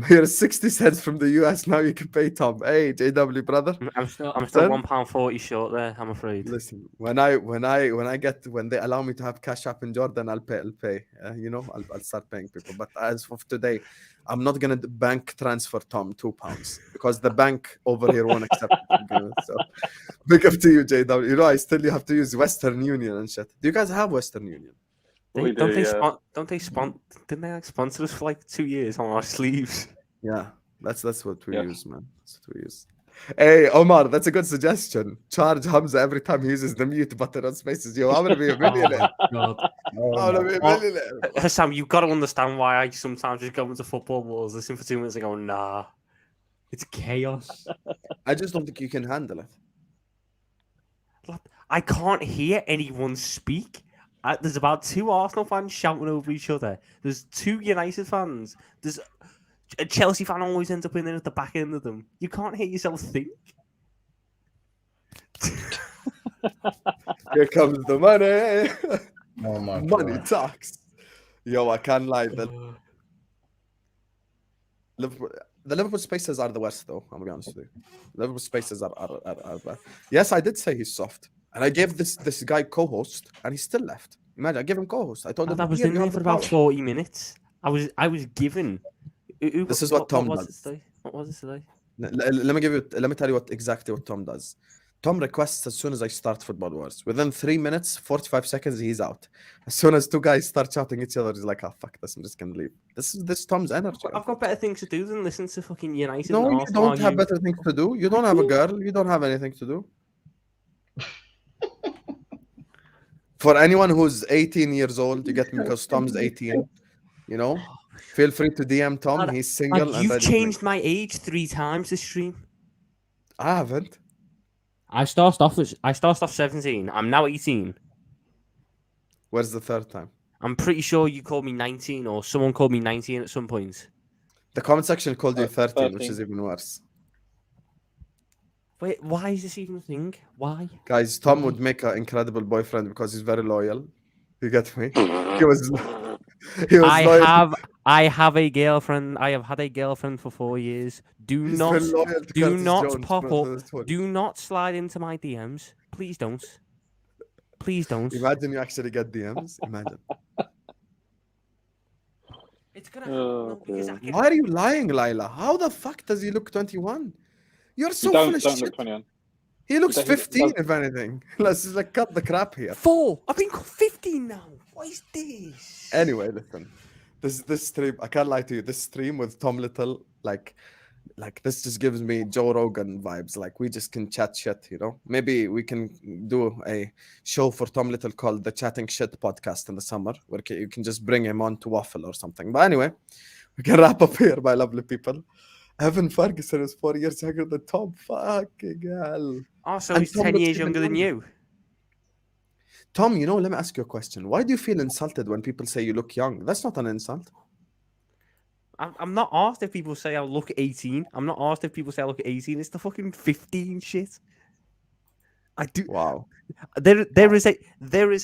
Here's 60 cents from the US. Now you can pay Tom. Hey, JW brother. I'm still Son? £1.40 short there. I'm afraid. Listen, when they allow me to have cash up in Jordan, I'll pay. I'll start paying people. But as of today, I'm not gonna bank transfer Tom £2 because the bank over here won't accept it. So big up to you, JW. You know, I still have to use Western Union and shit. Do you guys have Western Union? We Don't do, they yeah. didn't they sponsor us for like 2 years on our sleeves? Yeah, that's what we Yeah. use, man. That's what we use. Hey, Omar, that's a good suggestion. Charge Hamza every time he uses the mute button on spaces. Yo, I'm gonna be a millionaire. God. I'm gonna be a millionaire. Sam, you've got to understand why I sometimes just go into Football Wars, listen for 2 minutes and go, nah. It's chaos. I just don't think you can handle it. I can't hear anyone speak. There's about 2 Arsenal fans shouting over each other. There's 2 United fans. There's a Chelsea fan always ends up in there at the back end of them. You can't hear yourself think. Here comes the money. Oh my Money God. talks. Yo, I can't lie. The Liverpool spaces are the worst, though. I'm gonna be honest with you. Liverpool spaces are bad. Yes, I did say he's soft, and I gave this guy co-host, and he still left. Imagine, I gave him co-host. I told him I was "Here, in you there have for the about power." 40 minutes. I was given. This is what Tom was does. it today? What was it today? Let me tell you exactly what Tom does. Tom requests as soon as I start Football Wars. Within 3 minutes, 45 seconds, he's out. As soon as 2 guys start shouting at each other, he's like, "Oh fuck this! I'm just gonna leave." This is Tom's energy. I've got better things to do than listen to fucking United. No, and you Arsenal don't have argue. better things to do. You don't have a girl. You don't have anything to do. For anyone who's 18 years old, you get me because Tom's 18. You know, feel free to DM Tom. Lad, He's single and you've ready to changed mingle. my age 3 times this stream. I haven't. I started off 17. I'm now 18. Where's the third time? I'm pretty sure you called me 19 or someone called me 19 at some point. The comment section called you 13, which 13. is even worse. Wait, why is this even a thing? Why? Guys, Tom would make an incredible boyfriend because he's very loyal. You get me? He was loyal. I have a girlfriend. I have had a girlfriend for 4 years. Do He's not been loyal to do Curtis not Jones pop for up. this one. Do not slide into my DMs. Please don't. Please don't. Imagine you actually get DMs. Imagine. It's gonna happen though, because I Why are you lying, Lila? How the fuck does he look 21? You're so don't full of don't shit. look 21. He looks He 15, does- if anything. Let's just like cut the crap here. 4. I've been 15 now. What is this? Anyway, listen. This stream, I can't lie to you. This stream with Tom Little, like this just gives me Joe Rogan vibes. Like we just can chat shit, you know. Maybe we can do a show for Tom Little called the Chatting Shit Podcast in the summer, where you can just bring him on to waffle or something. But anyway, we can wrap up here, my lovely people. Evan Ferguson is 4 years younger than Tom. Fucking hell. Oh, so And he's Tom 10 looks years even younger than you. Tom, you know, let me ask you a question. Why do you feel insulted when people say you look young? That's not an insult. I'm not asked if people say I look 18. I'm not asked if people say I look 18. It's the fucking 15 shit. I do. Wow. There is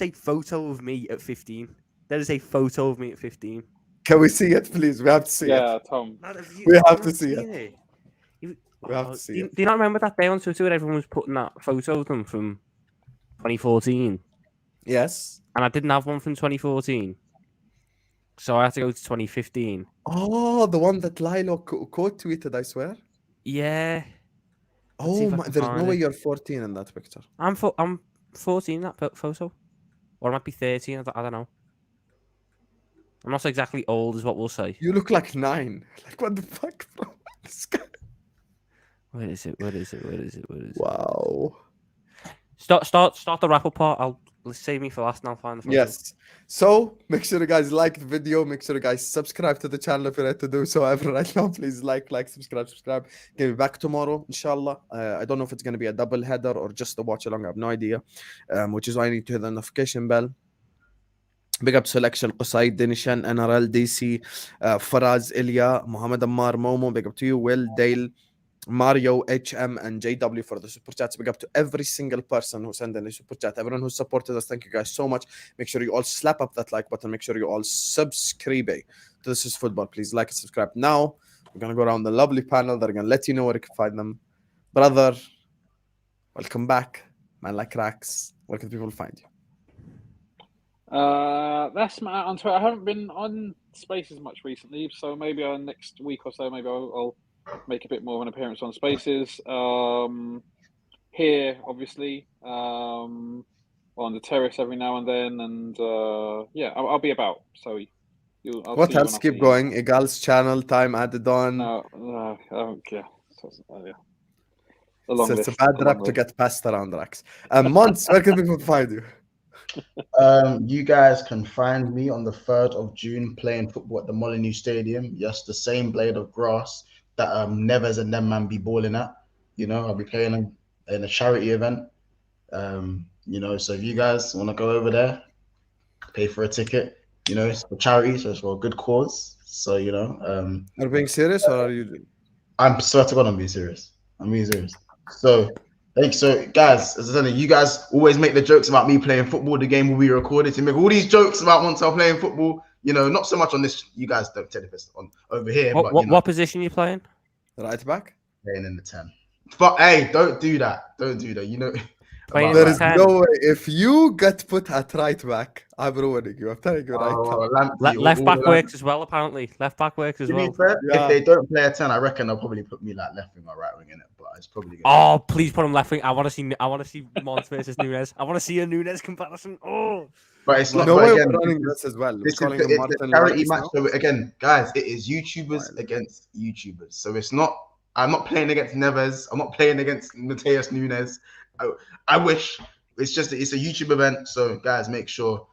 a photo of me at 15. There is a photo of me at 15. Can we see it, please? We have to see it. Yeah, Tom. We have to see it. You, We have to see it. Do you not remember that day on Twitter where everyone was putting that photo of them from 2014? Yes. And I didn't have one from 2014. So I had to go to 2015. Oh, the one that Lilo quote tweeted, I swear. Yeah. Let's see Oh if I my! can There's find no way it. you're 14 in that picture. I'm 14 in that photo. Or I might be 13. I don't know. I'm not exactly old, is what we'll say. You look like 9. Like what the fuck, bro? This guy. Where is it? Wow. Start the wrap up part. Let's save me for last and I'll find the photo. Yes. So make sure you guys like the video. Make sure you guys subscribe to the channel if you're ready to do so. Ever right now, please like, subscribe. Get me back tomorrow, inshallah. I don't know if it's going to be a double header or just a watch along. I have no idea. Which is why I need to hit the notification bell. Big up Selection, Qusay, Denishan, NRL, DC, Faraz, Ilya, Muhammad Ammar, Momo. Big up to you, Will, Dale, Mario, HM, and JW for the super chats. Big up to every single person who sent in a super chat. Everyone who supported us, thank you guys so much. Make sure you all slap up that like button. Make sure you all subscribe to This Is Football. Please like and subscribe. Now, we're going to go around the lovely panel. They're going to let you know where you can find them. Brother, welcome back. Man like cracks. Where can people find you? That's my on Twitter. I haven't been on Spaces much recently, so maybe next week or so, maybe I'll make a bit more of an appearance on Spaces. Here, obviously, on the terrace every now and then, and yeah, I'll be about. So I'll What see you else? when I Keep see going. Egal's channel time added on. No, I don't care. Yeah. So it's a bad rap to get passed around, Rax. Mons, where can people find you? You guys can find me on the 3rd of June playing football at the Molineux Stadium. Yes, the same blade of grass that Neves and them man be balling at. You know, I'll be playing in a charity event. You know, so if you guys want to go over there, pay for a ticket. You know, it's for charity, so it's for a good cause. So, you know, Are you being serious or are you? I'm swear to God, I'm being serious. I'm being serious. So, thanks. So, guys, as I said, you guys always make the jokes about me playing football. The game will be recorded. You make all these jokes about Montel playing football. You know, not so much on this. You guys don't take this on over here. But you know, what position are you playing? Right back? playing in the 10. But hey, don't do that. Don't do that. You know, Playing in There the is 10. no way. If you get put at right back, I'm ruining you. I'm telling you right now. Left back works as well, apparently. Left back works as To be well. fair, Yeah. if they don't play a 10, I reckon they'll probably put me like left wing or right wing in it. But it's probably gonna Oh, please put him left wing. I want to see Mons versus Nunez. I want to see a Nunez comparison. Oh, But it's not. No but way again, we're running this as well. We're This is calling the, him it's Martin a charity Lawrence match. now. So again, guys, it is YouTubers against YouTubers. So it's not. I'm not playing against Neves. I'm not playing against Mateus Nunez. I wish it's a YouTube event, so guys, make sure.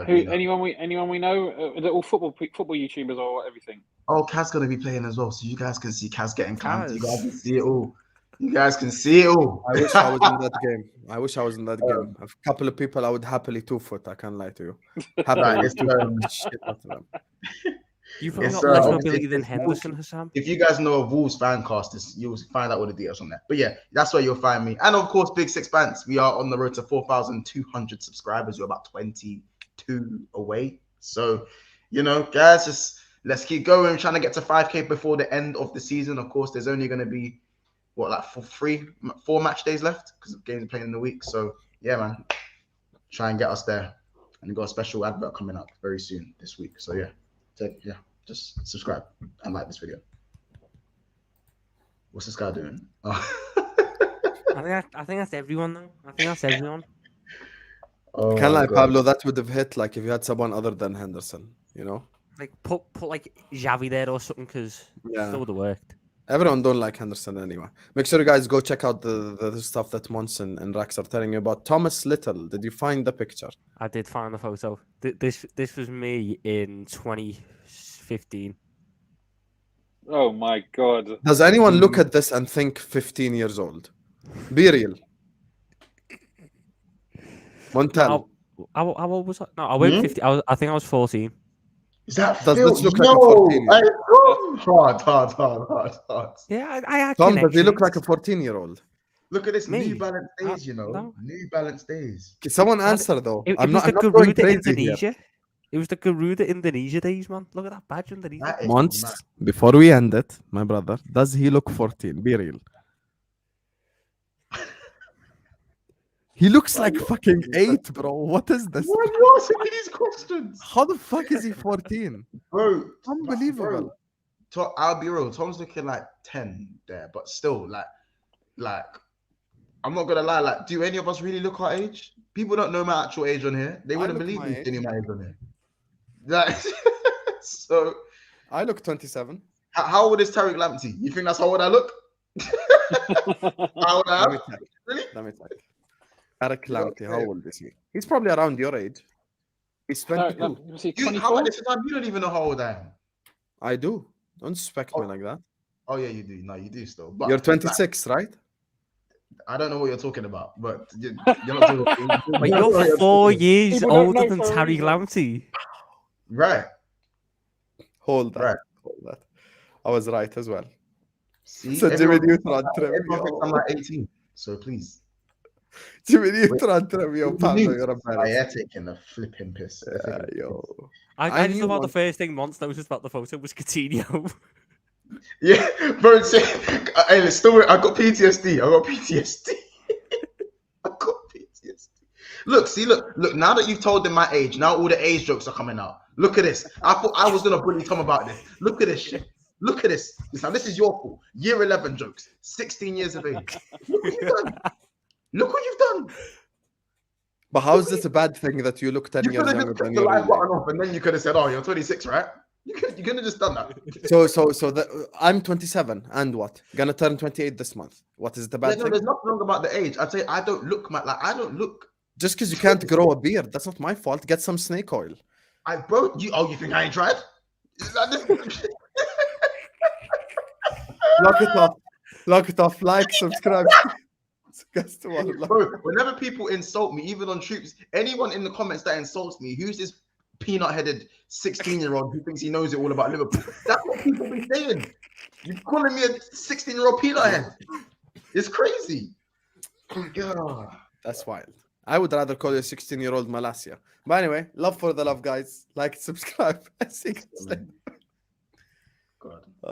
Anyone we know? Are they all football YouTubers or everything? Oh, Kaz's gonna be playing as well, so you guys can see Kaz getting camped. You guys can see it all. You guys can see it all. I wish I was in that game. A couple of people I would happily 2-foot. I can't lie to you. Happily shit out of them. You've probably Yes, got less sir. mobility than It's Henderson, Hassan. If you guys know a Wolves fan cast, you'll find out all the details on that. But yeah, that's where you'll find me. And of course, Big Six Bands. We are on the road to 4,200 subscribers. We're about 22 away. So, guys, just let's keep going. We're trying to get to 5K before the end of the season. Of course, there's only going to be, four match days left because the games are playing in the week. So, yeah, man, try and get us there. And we've got a special advert coming up very soon this week. So, yeah. Just subscribe and like this video. What's this guy doing? I think that's everyone though. I think that's everyone. Oh, can't lie, Pablo. That would have hit like if you had someone other than Henderson. Like put like Xavi there or something because that would have worked. Everyone don't like Henderson anyway. Make sure you guys go check out the stuff that Mons and Rax are telling you about. Thomas Little, did you find the picture? I did find the photo. This was me in 2015. Oh my god! Does anyone look at this and think 15 years old? Be real. Montel. How old was I? No, I went 50. I think I was 14. Is that does this look like a 14? Hard. Yeah, I Tom, does he look like a 14-year-old? Look at this New Balance days, No. New Balance days. Can someone answer though? I'm not going crazy Indonesia. Here. It was the Garuda Indonesia days, man. Look at that badge underneath. Once, before we end it, my brother, does he look 14? Be real. He looks like fucking 8, bro. What is this? Why are you asking me these questions? How the fuck is he 14? Bro, unbelievable. Bro, I'll be real. Tom's looking like 10 there, but still, like, I'm not gonna lie. Like, do any of us really look our age? People don't know my actual age on here. They wouldn't believe me telling my age on here. Like, so I look 27. How old is Tariq Lamptey? You think that's how old I look? How old I am? Really? Let me check. Tariq Lamptey, how old is he? He's probably around your age. He's 22. You don't even know how old I am. I do. Don't suspect me like that. Oh yeah, you do. No, you do still. But you're 26, right? I don't know what you're talking about, but you're not talking. But you're 4 years older than Tariq Lamptey. Right. Hold that. I was right as well. See, so Jimmy Neutron I'm like 18, so please. Jimmy Neutron Pablo, you're a man. I taking a flipping piss. Yeah, yo. I just thought the first thing Mons noticed about the photo was Coutinho. Yeah, bro. Hey, still, I got PTSD. Look. Now that you've told them my age, now all the age jokes are coming out. Look at this. I thought I was gonna bully Tom about this. Look at this shit. Look at this. Now this is your fault. Year 11 jokes. 16 years of age. Look what you've done. Look what you've done. But how is this a bad thing that you look 10 years younger than you? You could have just put the live button off, and then you could have said, "Oh, you're 26, right?" You could have just done that. So I'm 27, and what? Gonna turn 28 this month. What is the bad thing? There's nothing wrong about the age. I'd say I don't look I don't look. Just because you can't grow a beard, that's not my fault. Get some snake oil. You think I ain't tried? Lock it off. Like, subscribe. Bro, whenever people insult me, even on troops, anyone in the comments that insults me, who's this peanut-headed 16-year-old who thinks he knows it all about Liverpool? That's what people be saying. You're calling me a 16-year-old peanut head. It's crazy. God. That's wild. I would rather call you a 16-year-old Malasia. But anyway, love for the love, guys. Like, subscribe. See you guys later. God.